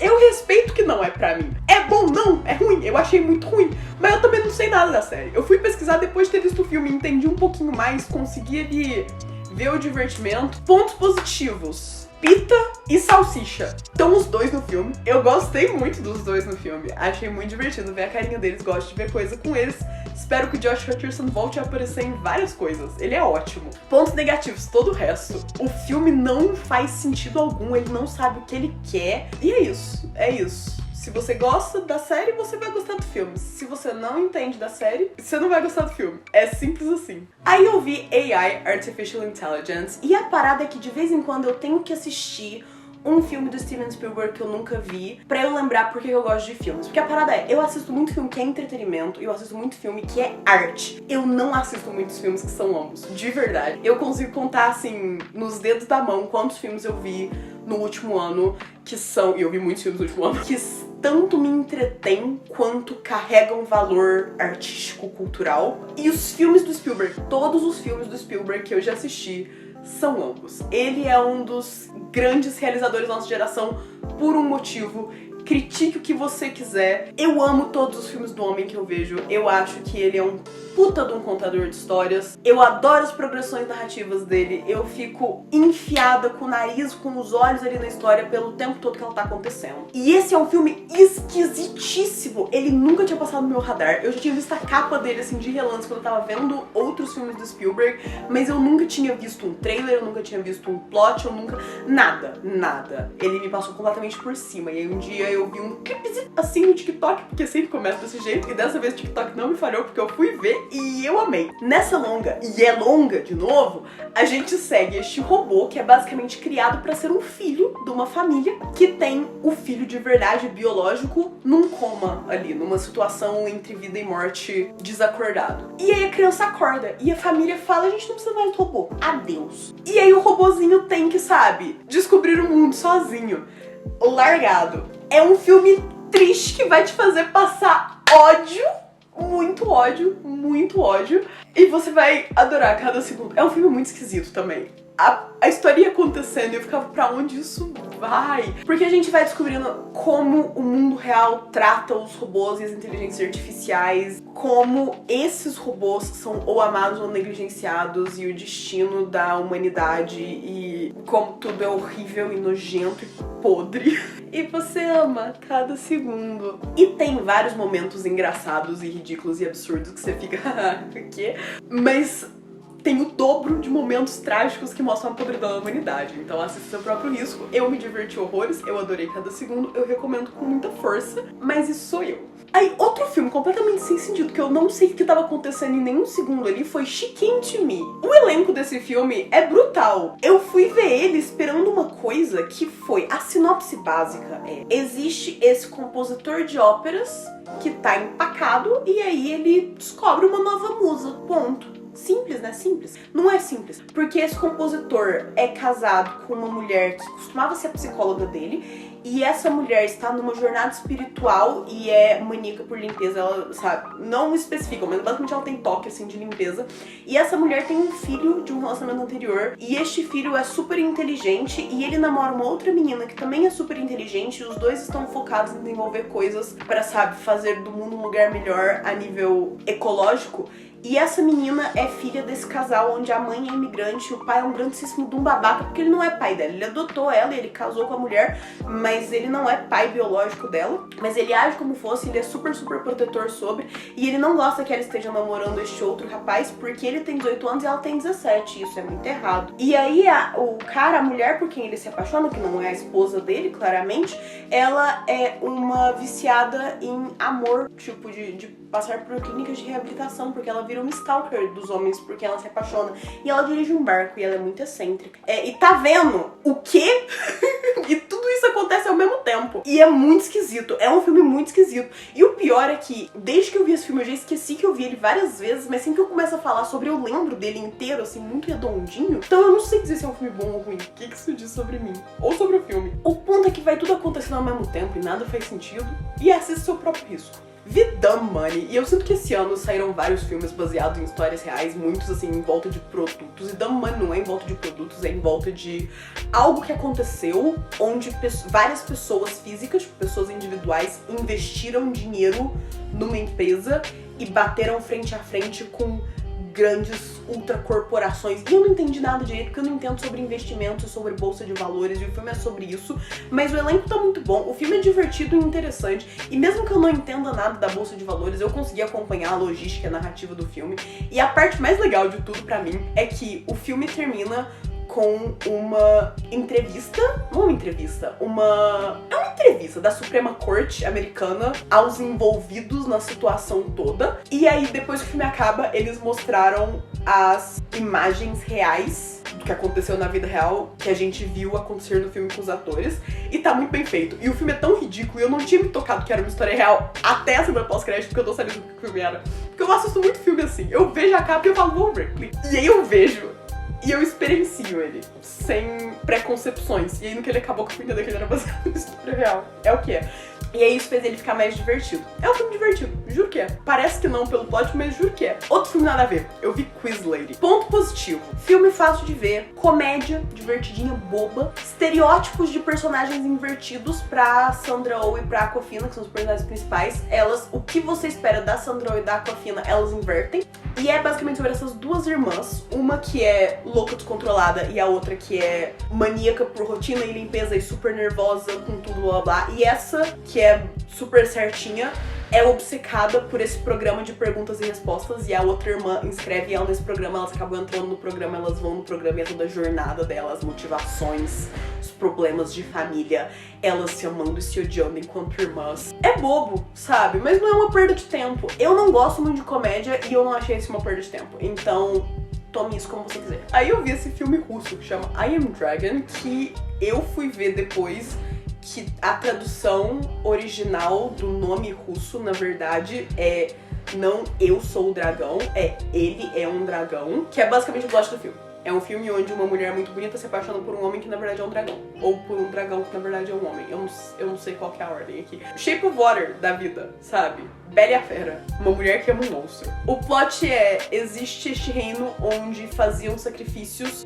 Eu respeito que não é pra mim. É bom? Não, é ruim. Eu achei muito ruim. Mas eu também não sei nada da série. Eu fui pesquisar depois de ter visto o filme, entendi um pouquinho mais, consegui ali ver o divertimento. Pontos positivos: pita e salsicha. Estão os dois no filme. Eu gostei muito dos dois no filme. Achei muito divertido ver a carinha deles. Gosto de ver coisa com eles. Espero que o Josh Hutcherson volte a aparecer em várias coisas. Ele é ótimo. Pontos negativos: todo o resto. O filme não faz sentido algum. Ele não sabe o que ele quer. E é isso. É isso. Se você gosta da série, você vai gostar do filme. Se você não entende da série, você não vai gostar do filme. É simples assim. Aí eu vi AI, Artificial Intelligence, e a parada é que de vez em quando eu tenho que assistir um filme do Steven Spielberg que eu nunca vi, pra eu lembrar porque eu gosto de filmes. Porque a parada é, eu assisto muito filme que é entretenimento e eu assisto muito filme que é arte. Eu não assisto muitos filmes que são ambos, de verdade. Eu consigo contar, assim, nos dedos da mão quantos filmes eu vi no último ano que são, e eu vi muitos filmes no último ano, que tanto me entretêm quanto carregam valor artístico, cultural. E os filmes do Spielberg, todos os filmes do Spielberg que eu já assisti, são ambos. Ele é um dos grandes realizadores da nossa geração por um motivo. Critique o que você quiser. Eu amo todos os filmes do homem que eu vejo. Eu acho que ele é um puta de um contador de histórias. Eu adoro as progressões narrativas dele. Eu fico enfiada com o nariz, com os olhos ali na história pelo tempo todo que ela tá acontecendo. E esse é um filme esquisitíssimo. Ele nunca tinha passado no meu radar. Eu já tinha visto a capa dele, assim, de relance quando eu tava vendo outros filmes do Spielberg, mas eu nunca tinha visto um trailer, eu nunca tinha visto um plot, eu nunca... Nada. Ele me passou completamente por cima. E aí um dia eu vi um clipezinho assim no TikTok, porque sempre começa desse jeito, e dessa vez o TikTok não me falhou, porque eu fui ver e eu amei. Nessa longa, e é longa de novo, a gente segue este robô que é basicamente criado pra ser um filho de uma família que tem o filho de verdade biológico num coma ali, numa situação entre vida e morte, desacordado. E aí a criança acorda e a família fala, a gente não precisa mais do robô, adeus. E aí o robozinho tem que, sabe, descobrir o mundo sozinho, largado. É um filme triste que vai te fazer passar ódio, muito ódio, e você vai adorar cada segundo. É um filme muito esquisito também. A história ia acontecendo e eu ficava, pra onde isso vai? Porque a gente vai descobrindo como o mundo real trata os robôs e as inteligências artificiais, como esses robôs são ou amados ou negligenciados, e o destino da humanidade, e como tudo é horrível e nojento e podre. E você ama cada segundo. E tem vários momentos engraçados e ridículos e absurdos que você fica, o quê? Mas tem o dobro de momentos trágicos que mostram a podridão da humanidade. Então assista seu próprio risco. Eu me diverti horrores, eu adorei cada segundo, eu recomendo com muita força, mas isso sou eu. Aí, outro filme completamente sem sentido, que eu não sei o que estava acontecendo em nenhum segundo ali, foi She Came to Me. O elenco desse filme é brutal. Eu fui ver ele esperando uma coisa que foi, a sinopse básica é, existe esse compositor de óperas que tá empacado e aí ele descobre uma nova musa, ponto. Simples, né? Simples. Não é simples, porque esse compositor é casado com uma mulher que costumava ser a psicóloga dele, e essa mulher está numa jornada espiritual e é maníaca por limpeza, ela, sabe, não especifica, mas basicamente ela tem toque, assim, de limpeza. E essa mulher tem um filho de um relacionamento anterior, e este filho é super inteligente, e ele namora uma outra menina que também é super inteligente, e os dois estão focados em desenvolver coisas para, sabe, fazer do mundo um lugar melhor a nível ecológico. E essa menina é filha desse casal onde a mãe é imigrante e o pai é um grandíssimo de um babaca, porque ele não é pai dela. Ele adotou ela e ele casou com a mulher, mas ele não é pai biológico dela. Mas ele age como fosse, ele é super, super protetor sobre. E ele não gosta que ela esteja namorando este outro rapaz, porque ele tem 18 anos e ela tem 17. Isso é muito errado. E aí a mulher por quem ele se apaixona, que não é a esposa dele, claramente, ela é uma viciada em amor, tipo, de passar por clínicas de reabilitação, porque ela vira uma stalker dos homens, porque ela se apaixona. E ela dirige um barco e ela é muito excêntrica. E tá vendo o quê? E tudo isso acontece ao mesmo tempo. E é muito esquisito. É um filme muito esquisito. E o pior é que, desde que eu vi esse filme, eu já esqueci que eu vi ele várias vezes, mas assim que eu começo a falar sobre, eu lembro dele inteiro, assim, muito redondinho. Então eu não sei dizer se é um filme bom ou ruim. O que isso diz sobre mim? Ou sobre o filme. O ponto é que vai tudo acontecendo ao mesmo tempo e nada faz sentido. E assista seu próprio risco. Vi Dumb Money, e eu sinto que esse ano saíram vários filmes baseados em histórias reais, muitos assim, em volta de produtos. E Dumb Money não é em volta de produtos, é em volta de algo que aconteceu, onde várias pessoas físicas, pessoas individuais, investiram dinheiro numa empresa e bateram frente a frente com grandes ultracorporações. E eu não entendi nada direito, porque eu não entendo sobre investimentos, sobre bolsa de valores, e o filme é sobre isso. Mas o elenco tá muito bom, o filme é divertido e interessante. E mesmo que eu não entenda nada da bolsa de valores, eu consegui acompanhar a logística e a narrativa do filme. E a parte mais legal de tudo pra mim é que o filme termina com uma entrevista, não uma entrevista, é uma entrevista da Suprema Corte americana aos envolvidos na situação toda. E aí, depois que o filme acaba, eles mostraram as imagens reais do que aconteceu na vida real, que a gente viu acontecer no filme com os atores, e tá muito bem feito. E o filme é tão ridículo, e eu não tinha me tocado que era uma história real até a cena pós-crédito, porque eu tô sabendo do que o filme era. Porque eu assisto muito filme assim, eu vejo a capa e eu falo, vou ver, e aí eu vejo e eu experiencio ele, sem preconcepções. E aí no que ele acabou que eu fui entender que ele era baseado em história real. É o que é. E aí isso fez ele ficar mais divertido. É um filme divertido, juro que é. Parece que não pelo plot, mas juro que é. Outro filme nada a ver, eu vi Quiz Lady. Ponto positivo, filme fácil de ver, comédia, divertidinha, boba, estereótipos de personagens invertidos pra Sandra Oh e pra Awkwafina, que são os personagens principais. Elas, o que você espera da Sandra Oh e da Awkwafina, elas invertem. E é basicamente sobre essas duas irmãs, uma que é louca, descontrolada, e a outra que é maníaca por rotina e limpeza e super nervosa com tudo, blá blá. E essa, que é super certinha, é obcecada por esse programa de perguntas e respostas, e a outra irmã inscreve ela nesse programa, elas acabam entrando no programa, elas vão no programa e é toda a jornada delas, as motivações, os problemas de família, elas se amando e se odiando enquanto irmãs. É bobo, sabe? Mas não é uma perda de tempo. Eu não gosto muito de comédia e eu não achei isso uma perda de tempo. Então, tome isso como você quiser. Aí eu vi esse filme russo que chama I Am Dragon, que eu fui ver depois, que a tradução original do nome russo, na verdade, é não eu sou o dragão, é ele é um dragão, que é basicamente o plot do filme. É um filme onde uma mulher muito bonita se apaixona por um homem que na verdade é um dragão. Ou por um dragão que na verdade é um homem. Eu não sei qual que é a ordem aqui. Shape of Water da vida, sabe? Bela e a Fera. Uma mulher que ama um monstro. O plot é, existe este reino onde faziam sacrifícios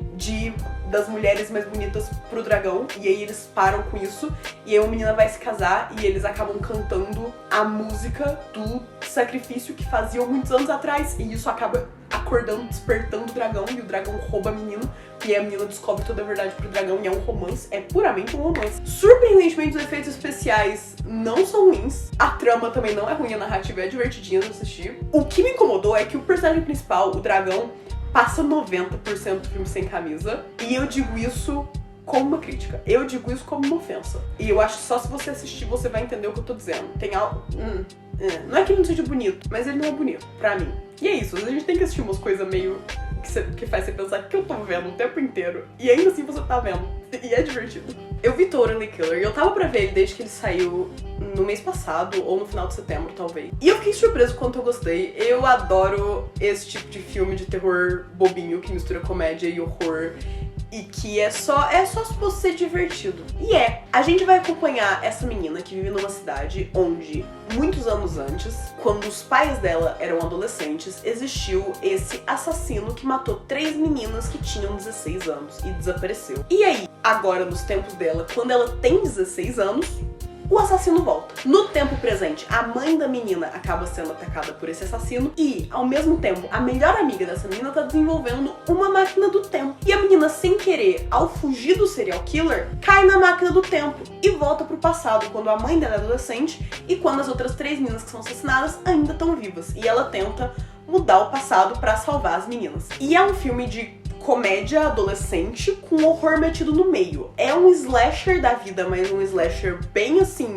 das mulheres mais bonitas pro dragão. E aí eles param com isso. E aí uma menina vai se casar e eles acabam cantando a música do sacrifício que faziam muitos anos atrás. E isso acaba acordando, despertando o dragão, e o dragão rouba a menina, e a menina descobre toda a verdade pro dragão, e é um romance, é puramente um romance. Surpreendentemente, os efeitos especiais não são ruins, a trama também não é ruim, a narrativa é divertidinha de assistir. O que me incomodou é que o personagem principal, o dragão, passa 90% do filme sem camisa, e eu digo isso como uma crítica, eu digo isso como uma ofensa. E eu acho que só se você assistir você vai entender o que eu tô dizendo. Tem algo... Não é que ele não seja bonito, mas ele não é bonito, pra mim. E é isso, a gente tem que assistir umas coisas meio que faz você pensar que eu tô vendo o tempo inteiro. E ainda assim você tá vendo. E é divertido. Eu vi Totally Killer e eu tava pra ver ele desde que ele saiu no mês passado, ou no final de setembro, talvez. E eu fiquei surpreso quanto eu gostei. Eu adoro esse tipo de filme de terror bobinho, que mistura comédia e horror. E que é só suposto ser divertido. E a gente vai acompanhar essa menina que vive numa cidade onde, muitos anos antes, quando os pais dela eram adolescentes, existiu esse assassino que matou 3 meninas que tinham 16 anos e desapareceu. E aí, agora nos tempos dela, quando ela tem 16 anos, o assassino volta. No tempo presente, a mãe da menina acaba sendo atacada por esse assassino e, ao mesmo tempo, a melhor amiga dessa menina tá desenvolvendo uma máquina do tempo. E a menina, sem querer, ao fugir do serial killer, cai na máquina do tempo e volta pro passado, quando a mãe dela é adolescente e quando as outras 3 meninas que são assassinadas ainda estão vivas. E ela tenta mudar o passado pra salvar as meninas. E é um filme de comédia adolescente com horror metido no meio. É um slasher da vida, mas um slasher bem assim,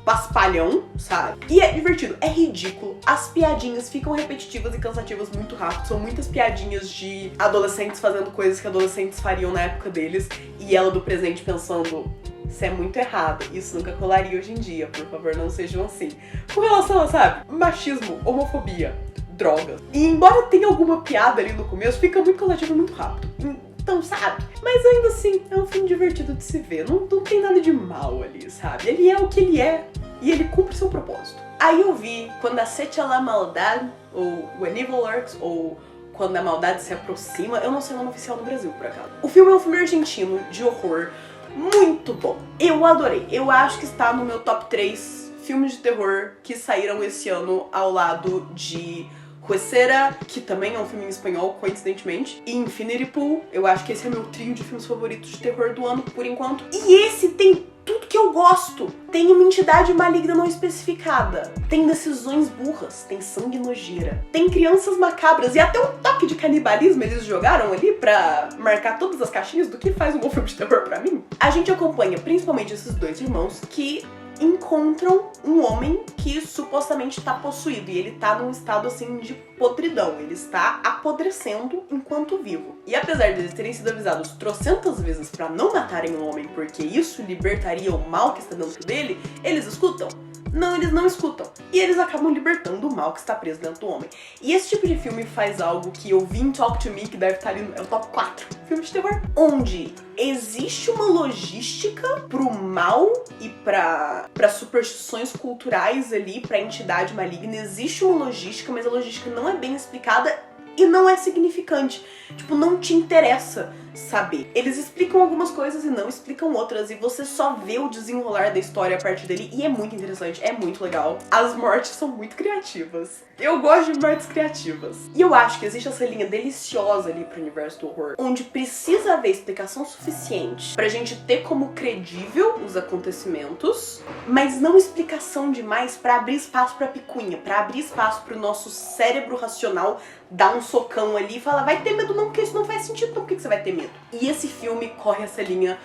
paspalhão, sabe? E é divertido, é ridículo. As piadinhas ficam repetitivas e cansativas muito rápido. São muitas piadinhas de adolescentes fazendo coisas que adolescentes fariam na época deles. E ela do presente pensando, isso é muito errado, isso nunca colaria hoje em dia, por favor, não sejam assim. Com relação a, sabe, machismo, homofobia, drogas. E embora tenha alguma piada ali no começo, fica muito cansativo muito rápido. Então, sabe? Mas ainda assim, é um filme divertido de se ver. Não tem nada de mal ali, sabe? Ele é o que ele é e ele cumpre seu propósito. Aí eu vi Quando acecha la maldade, ou When Evil Lurks, ou Quando a Maldade se Aproxima. Eu não sei o nome oficial no Brasil, por acaso. O filme é um filme argentino de horror muito bom. Eu adorei. Eu acho que está no meu top 3 filmes de terror que saíram esse ano, ao lado de Huesera, que também é um filme em espanhol, coincidentemente, e Infinity Pool. Eu acho que esse é meu trio de filmes favoritos de terror do ano, por enquanto. E esse tem tudo que eu gosto. Tem uma entidade maligna não especificada, tem decisões burras, tem sangue nojeira, tem crianças macabras e até um toque de canibalismo eles jogaram ali pra marcar todas as caixinhas do que faz um bom filme de terror pra mim. A gente acompanha principalmente esses 2 irmãos que encontram um homem que supostamente tá possuído e ele tá num estado assim de podridão, ele está apodrecendo enquanto vivo. E apesar deles terem sido avisados trocentas vezes pra não matarem o homem porque isso libertaria o mal que está dentro dele, eles escutam? Não, eles não escutam. E eles acabam libertando o mal que está preso dentro do homem. E esse tipo de filme faz algo que eu vi em Talk to Me, que deve estar ali no top 4 filme de terror, onde existe uma logística pro mal e pra superstições culturais ali, pra entidade maligna. Existe uma logística, mas a logística não é bem explicada e não é significante. Tipo, não te interessa saber. Eles explicam algumas coisas e não explicam outras, e você só vê o desenrolar da história a partir dele, e é muito interessante, é muito legal. As mortes são muito criativas. Eu gosto de mortes criativas. E eu acho que existe essa linha deliciosa ali pro universo do horror, onde precisa haver explicação suficiente pra gente ter como credível os acontecimentos, mas não explicação demais pra abrir espaço pra picuinha, pra abrir espaço pro nosso cérebro racional dar um socão ali e falar, vai ter medo não, porque isso não faz sentido, então por que você vai ter medo? E esse filme corre essa linha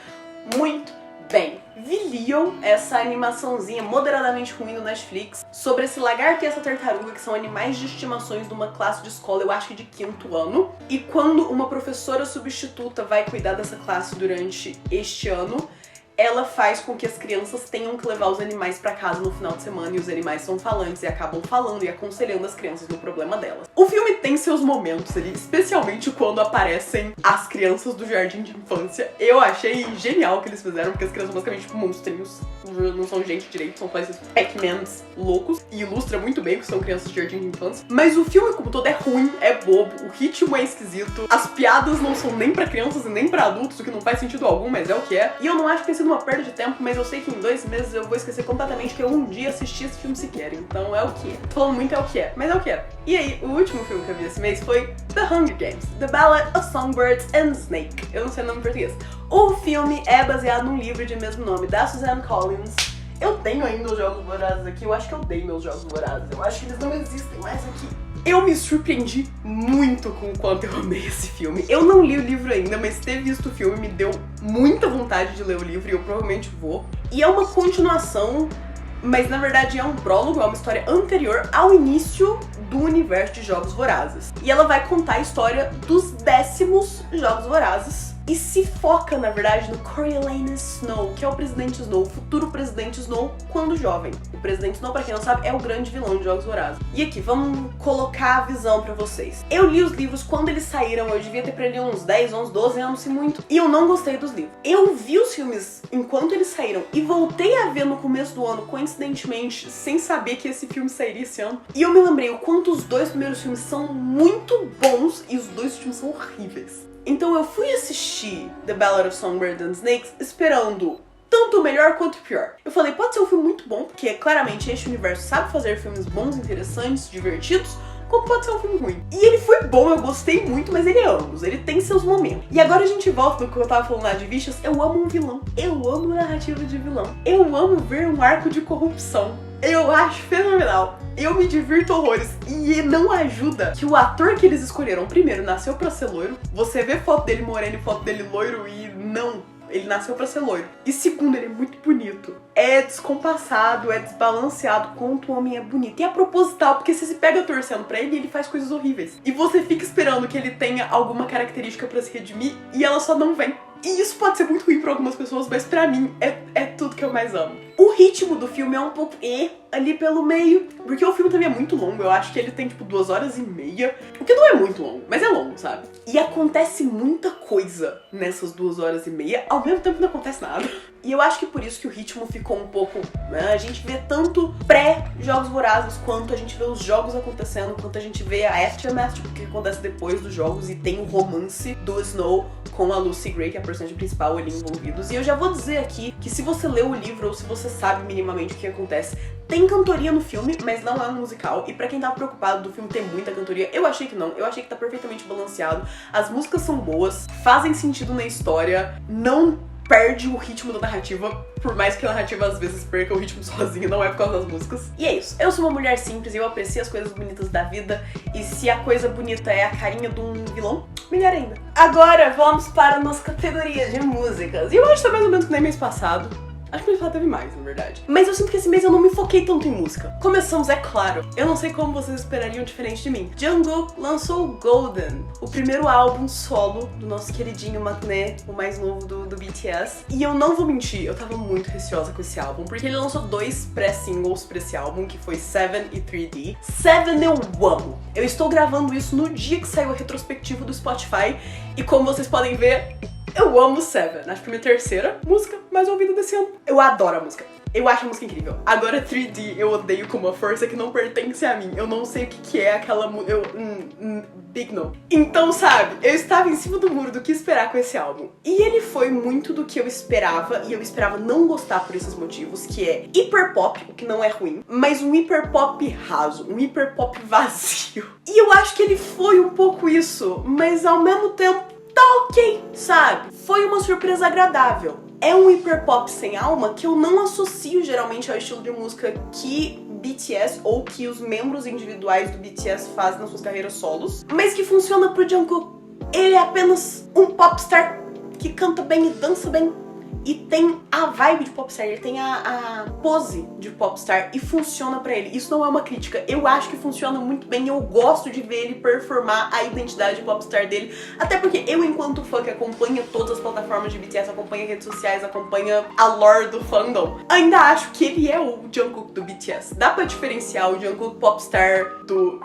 muito bem. Vi Leo, essa animaçãozinha moderadamente ruim no Netflix, sobre esse lagarto e essa tartaruga, que são animais de estimações de uma classe de escola, eu acho que de 5º ano. E quando uma professora substituta vai cuidar dessa classe durante este ano, ela faz com que as crianças tenham que levar os animais pra casa no final de semana, e os animais são falantes e acabam falando e aconselhando as crianças no problema delas. O filme tem seus momentos ali, especialmente quando aparecem as crianças do jardim de infância. Eu achei genial o que eles fizeram, porque as crianças são basicamente tipo monstrinhos, não são gente direito, são só esses Pac-Mans loucos, e ilustra muito bem que são crianças de jardim de infância. Mas o filme como todo é ruim, é bobo, o ritmo é esquisito, as piadas não são nem pra crianças e nem pra adultos, o que não faz sentido algum, mas é o que é. E eu não acho que tenha sido uma perda de tempo, mas eu sei que em 2 meses eu vou esquecer completamente que eu um dia assisti esse filme sequer, então é o que é. Tô falando muito é o que é, mas é o que é. E aí, o último filme que eu vi esse mês foi The Hunger Games, The Ballad of Songbirds and Snake. Eu não sei o nome em português. O filme é baseado num livro de mesmo nome, da Suzanne Collins. Eu tenho ainda os Jogos Vorazes aqui, eu acho que eu dei meus Jogos Vorazes, eu acho que eles não existem mais aqui. Eu me surpreendi muito com o quanto eu amei esse filme. Eu não li o livro ainda, mas ter visto o filme me deu muita vontade de ler o livro e eu provavelmente vou. E é uma continuação, mas na verdade é um prólogo, é uma história anterior ao início do universo de Jogos Vorazes. E ela vai contar a história dos 10º Jogos Vorazes e se foca, na verdade, no Coriolanus Snow, que é o presidente Snow, o futuro presidente Snow, quando jovem. O presidente Snow, pra quem não sabe, é o grande vilão de Jogos Vorazes. E aqui, vamos colocar a visão pra vocês. Eu li os livros quando eles saíram, eu devia ter pra ele uns 10, 11, 12 anos, se muito. E eu não gostei dos livros. Eu vi os filmes enquanto eles saíram e voltei a ver no começo do ano, coincidentemente, sem saber que esse filme sairia esse ano. E eu me lembrei o quanto os 2 primeiros filmes são muito bons e os 2 filmes são horríveis. Então eu fui assistir The Ballad of Songbirds and Snakes esperando tanto o melhor quanto o pior. Eu falei, pode ser um filme muito bom, porque claramente este universo sabe fazer filmes bons, interessantes, divertidos, como pode ser um filme ruim. E ele foi bom, eu gostei muito, mas ele é ambos, ele tem seus momentos. E agora a gente volta no que eu tava falando lá de Vicious, eu amo um vilão, eu amo narrativa de vilão, eu amo ver um arco de corrupção. Eu acho fenomenal. Eu me divirto horrores. E não ajuda que o ator que eles escolheram, primeiro, nasceu pra ser loiro. Você vê foto dele moreno e foto dele loiro e não, ele nasceu pra ser loiro. E segundo, ele é muito bonito. É descompassado, é desbalanceado, quanto o homem é bonito. E é proposital, porque você se pega torcendo pra ele e ele faz coisas horríveis. E você fica esperando que ele tenha alguma característica pra se redimir e ela só não vem. E isso pode ser muito ruim pra algumas pessoas, mas pra mim é tudo que eu mais amo. O ritmo do filme é um pouco ali pelo meio, porque o filme também é muito longo, eu acho que ele tem tipo 2h30, o que não é muito longo, mas é longo, sabe? E acontece muita coisa nessas 2h30, ao mesmo tempo não acontece nada. E eu acho que por isso que o ritmo ficou um pouco, né? A gente vê tanto pré-Jogos Vorazes, quanto a gente vê os jogos acontecendo, quanto a gente vê a aftermath, tipo, o que acontece depois dos jogos, e tem o romance do Snow com a Lucy Gray, que é a personagem principal, ali envolvidos. E eu já vou dizer aqui que se você lê o livro, ou se você sabe minimamente o que acontece, tem cantoria no filme, mas não é um musical. E pra quem tava preocupado do filme ter muita cantoria, eu achei que não. Eu achei que tá perfeitamente balanceado. As músicas são boas, fazem sentido na história, não perde o ritmo da narrativa, por mais que a narrativa às vezes perca o ritmo sozinha, não é por causa das músicas. E é isso. Eu sou uma mulher simples e eu aprecio as coisas bonitas da vida. E se a coisa bonita é a carinha de um vilão, melhor ainda. Agora vamos para a nossa categoria de músicas. E eu acho que tá mais ou menos que nem mês passado. Acho que mês passado teve mais, na verdade. Mas eu sinto que esse mês eu não me foquei tanto em música. Começamos, é claro. Eu não sei como vocês esperariam diferente de mim. Jungkook lançou Golden, o primeiro álbum solo do nosso queridinho Maknae, o mais novo do BTS. E eu não vou mentir, eu tava muito receosa com esse álbum, porque ele lançou 2 pré-singles pra esse álbum, que foi Seven e 3D. Seven eu amo. Eu estou gravando isso no dia que saiu a retrospectiva do Spotify, e como vocês podem ver, eu amo Seven. Acho que é a minha terceira música mais ouvida desse ano. Eu adoro a música. Eu acho a música incrível. Agora 3D eu odeio com uma força que não pertence a mim. Eu não sei o que é aquela música. Big no. Então, sabe, eu estava em cima do muro do que esperar com esse álbum. E ele foi muito do que eu esperava, e eu esperava não gostar por esses motivos, que é hiperpop, o que não é ruim, mas um hiperpop raso, um hiperpop vazio. E eu acho que ele foi um pouco isso, mas ao mesmo tempo tá ok, sabe? Foi uma surpresa agradável. É um hiperpop sem alma que eu não associo geralmente ao estilo de música que BTS ou que os membros individuais do BTS fazem nas suas carreiras solos, mas que funciona pro Jungkook. Ele é apenas um popstar que canta bem e dança bem. E tem a vibe de popstar, ele tem a pose de popstar e funciona pra ele. Isso não é uma crítica, eu acho que funciona muito bem, eu gosto de ver ele performar a identidade de popstar dele. Até porque eu, enquanto fã que acompanha todas as plataformas de BTS, acompanha redes sociais, acompanha a lore do fandom, ainda acho que ele é o Jungkook do BTS. Dá pra diferenciar o Jungkook popstar do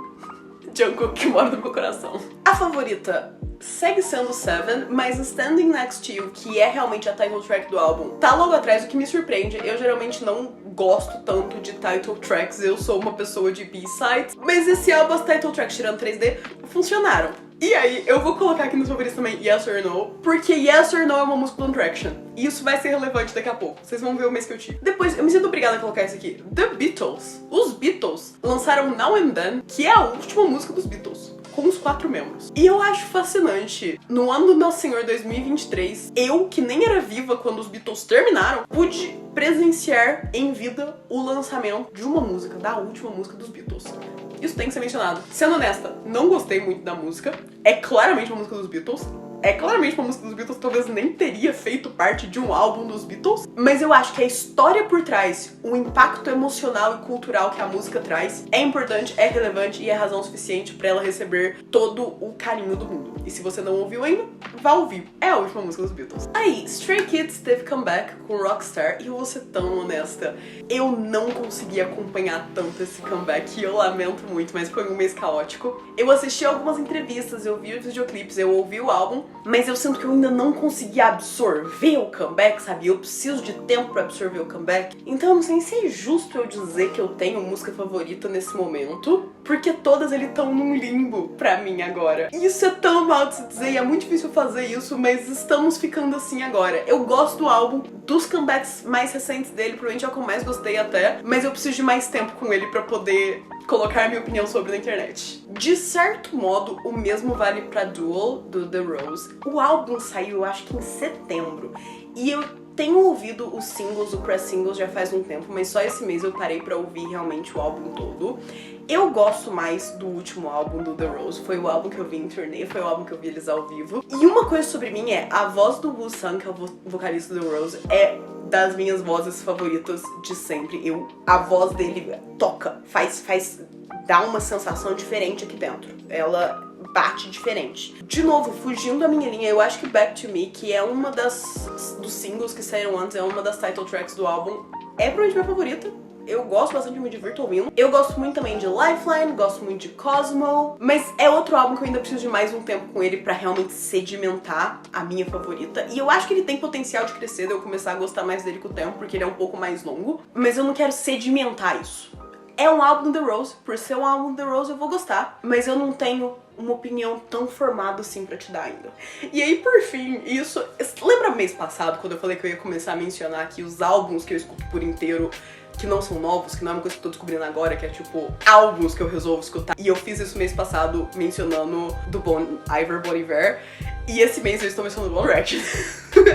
Jungkook que mora no meu coração. A favorita segue sendo Seven, mas Standing Next to You, que é realmente a title track do álbum, tá logo atrás, o que me surpreende. Eu geralmente não gosto tanto de title tracks, eu sou uma pessoa de B-sides, mas esse álbum, as title tracks tirando 3D, funcionaram. E aí, eu vou colocar aqui nos favoritos também Yes or No, porque Yes or No é uma música do One Direction. E isso vai ser relevante daqui a pouco. Vocês vão ver o mês que eu tive. Depois, eu me sinto obrigada a colocar isso aqui. The Beatles. Os Beatles lançaram Now and Then, que é a última música dos Beatles, com os 4 membros. E eu acho fascinante. No ano do Nosso Senhor 2023, eu, que nem era viva quando os Beatles terminaram, pude presenciar em vida o lançamento de uma música, da última música dos Beatles. Isso tem que ser mencionado. Sendo honesta, não gostei muito da música. É claramente uma música dos Beatles. É claramente uma música dos Beatles, talvez nem teria feito parte de um álbum dos Beatles, mas eu acho que a história por trás, o impacto emocional e cultural que a música traz, é importante, é relevante e é razão suficiente pra ela receber todo o carinho do mundo. E se você não ouviu ainda, vá ouvir. É a última música dos Beatles. Aí, Stray Kids teve comeback com Rockstar, e eu vou ser tão honesta, eu não consegui acompanhar tanto esse comeback, e eu lamento muito, mas foi um mês caótico. Eu assisti algumas entrevistas, eu vi os videoclipes, eu ouvi o álbum, mas eu sinto que eu ainda não consegui absorver o comeback, sabe? Eu preciso de tempo pra absorver o comeback. Então eu não sei se é justo eu dizer que eu tenho música favorita nesse momento, porque todas eles estão num limbo pra mim agora. E isso é tão mal de se dizer, e é muito difícil fazer isso, mas estamos ficando assim agora. Eu gosto do álbum, dos comebacks mais recentes dele, provavelmente é o que eu mais gostei até, mas eu preciso de mais tempo com ele pra poder colocar minha opinião sobre na internet. De certo modo, o mesmo vale pra Duel, do The Rose. O álbum saiu, eu acho que em setembro, e eu tenho ouvido os singles, o pré-singles já faz um tempo, mas só esse mês eu parei pra ouvir realmente o álbum todo. Eu gosto mais do último álbum do The Rose, foi o álbum que eu vi em turnê, foi o álbum que eu vi eles ao vivo. E uma coisa sobre mim é, a voz do Woo-Sung, que é o vocalista do The Rose, é das minhas vozes favoritas de sempre. A voz dele toca, dá uma sensação diferente aqui dentro. Ela bate diferente. De novo, fugindo da minha linha, eu acho que Back to Me, que é uma dos singles que saíram antes, é uma das title tracks do álbum, é provavelmente minha favorita. Eu gosto bastante, me divirto ouvindo. Eu gosto muito também de Lifeline, gosto muito de Cosmo, mas é outro álbum que eu ainda preciso de mais um tempo com ele pra realmente sedimentar a minha favorita. E eu acho que ele tem potencial de crescer, de eu começar a gostar mais dele com o tempo, porque ele é um pouco mais longo, mas eu não quero sedimentar isso. É um álbum do The Rose, por ser um álbum do The Rose eu vou gostar, mas eu não tenho uma opinião tão formada assim pra te dar ainda. E aí, por fim, isso... Lembra mês passado, quando eu falei que eu ia começar a mencionar aqui os álbuns que eu escuto por inteiro, que não são novos, que não é uma coisa que eu tô descobrindo agora, que é tipo álbuns que eu resolvo escutar. E eu fiz isso mês passado mencionando do Bon Iver, e esse mês eu estou mencionando One Direction.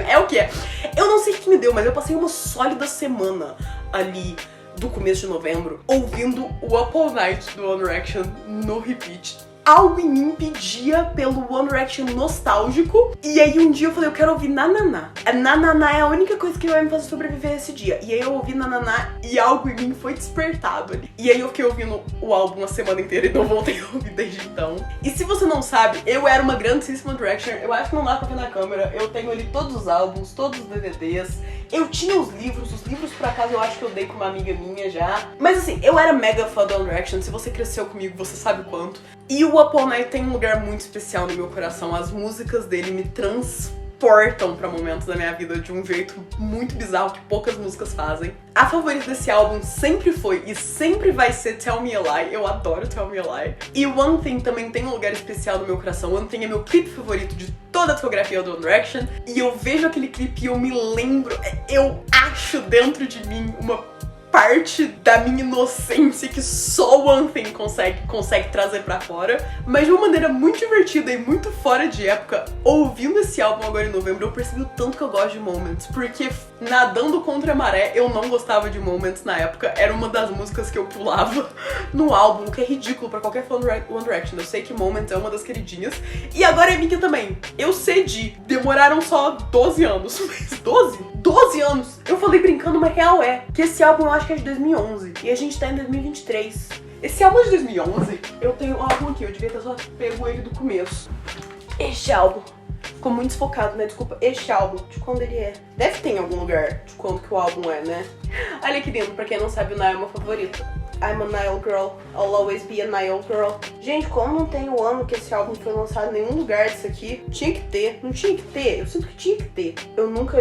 É o que é. Eu não sei o que me deu, mas eu passei uma sólida semana ali do começo de novembro ouvindo o Up All Night do One Direction no repeat. Algo em mim pedia pelo One Direction nostálgico. E aí um dia eu falei, eu quero ouvir Nananá. A Nananá é a única coisa que vai me fazer sobreviver esse dia. E aí eu ouvi Nananá e algo em mim foi despertado ali. E aí eu fiquei ouvindo o álbum a semana inteira e não voltei a ouvir desde então. E se você não sabe, eu era uma grandíssima Directioner. Eu acho que não dá pra ver na câmera. Eu tenho ali todos os álbuns, todos os DVDs. Eu tinha os livros por acaso eu acho que eu dei pra uma amiga minha já. Mas assim, eu era mega fã do One Direction. Se você cresceu comigo, você sabe o quanto. E o Up All Night tem um lugar muito especial no meu coração. As músicas dele me transportam pra momentos da minha vida de um jeito muito bizarro que poucas músicas fazem. A favorita desse álbum sempre foi e sempre vai ser Tell Me a Lie. Eu adoro Tell Me a Lie. E One Thing também tem um lugar especial no meu coração. One Thing é meu clipe favorito de toda a discografia do One Direction. E eu vejo aquele clipe e eu me lembro, eu acho dentro de mim uma parte da minha inocência que só o One Thing consegue trazer pra fora, mas de uma maneira muito divertida e muito fora de época. Ouvindo esse álbum agora em novembro, eu percebi o tanto que eu gosto de Moments, porque nadando contra a maré, eu não gostava de Moments na época, era uma das músicas que eu pulava no álbum, o que é ridículo pra qualquer fã do One Direction. Eu sei que Moments é uma das queridinhas, e agora é minha também. Eu cedi, demoraram só 12 anos, mas 12 anos! Eu falei brincando, mas real é que esse álbum eu acho que é de 2011 e a gente tá em 2023. Esse álbum é de 2011, eu tenho um álbum aqui, eu devia ter só pego ele do começo. Este álbum, ficou muito desfocado, né? Desculpa, este álbum, de quando ele é? Deve ter em algum lugar de quando que o álbum é, né? Olha que lindo, pra quem não sabe, o Niall é meu favorito. I'm a Niall girl, I'll always be a Niall girl. Gente, como não tem o ano que esse álbum foi lançado em nenhum lugar disso aqui, tinha que ter, não tinha que ter, eu sinto que tinha que ter. Eu nunca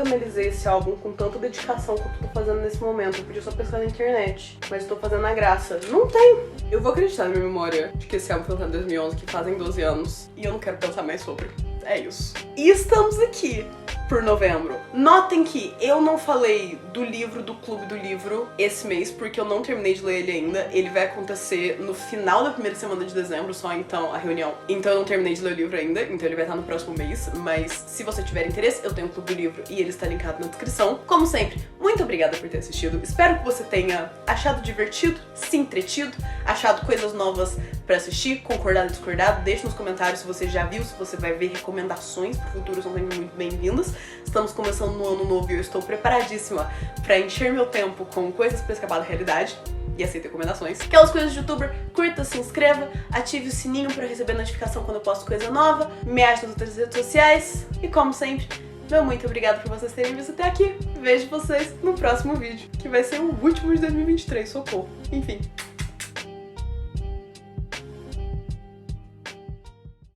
analisei esse álbum com tanta dedicação quanto eu tô fazendo nesse momento. Eu podia só pesquisar na internet, mas eu tô fazendo a graça. Não tem! Eu vou acreditar na minha memória de que esse álbum foi lançado em 2011, que fazem 12 anos, e eu não quero pensar mais sobre. É isso. E estamos aqui por novembro. Notem que eu não falei do livro do Clube do Livro esse mês, porque eu não terminei de ler ele ainda. Ele vai acontecer no final da primeira semana de dezembro, só então a reunião. Então eu não terminei de ler o livro ainda, então ele vai estar no próximo mês. Mas se você tiver interesse, eu tenho o Clube do Livro e ele está linkado na descrição. Como sempre, muito obrigada por ter assistido. Espero que você tenha achado divertido, se entretido, achado coisas novas pra assistir, concordado e discordado. Deixe nos comentários se você já viu, se você vai ver recomendações pro futuro, são sempre muito bem-vindas. Estamos começando no ano novo e eu estou preparadíssima pra encher meu tempo com coisas pra escapar da realidade e aceito recomendações. Aquelas coisas de youtuber, curta, se inscreva, ative o sininho pra receber notificação quando eu posto coisa nova, me ache nas outras redes sociais e, como sempre, meu muito obrigado por vocês terem visto até aqui. Vejo vocês no próximo vídeo, que vai ser o último de 2023, socorro. Enfim.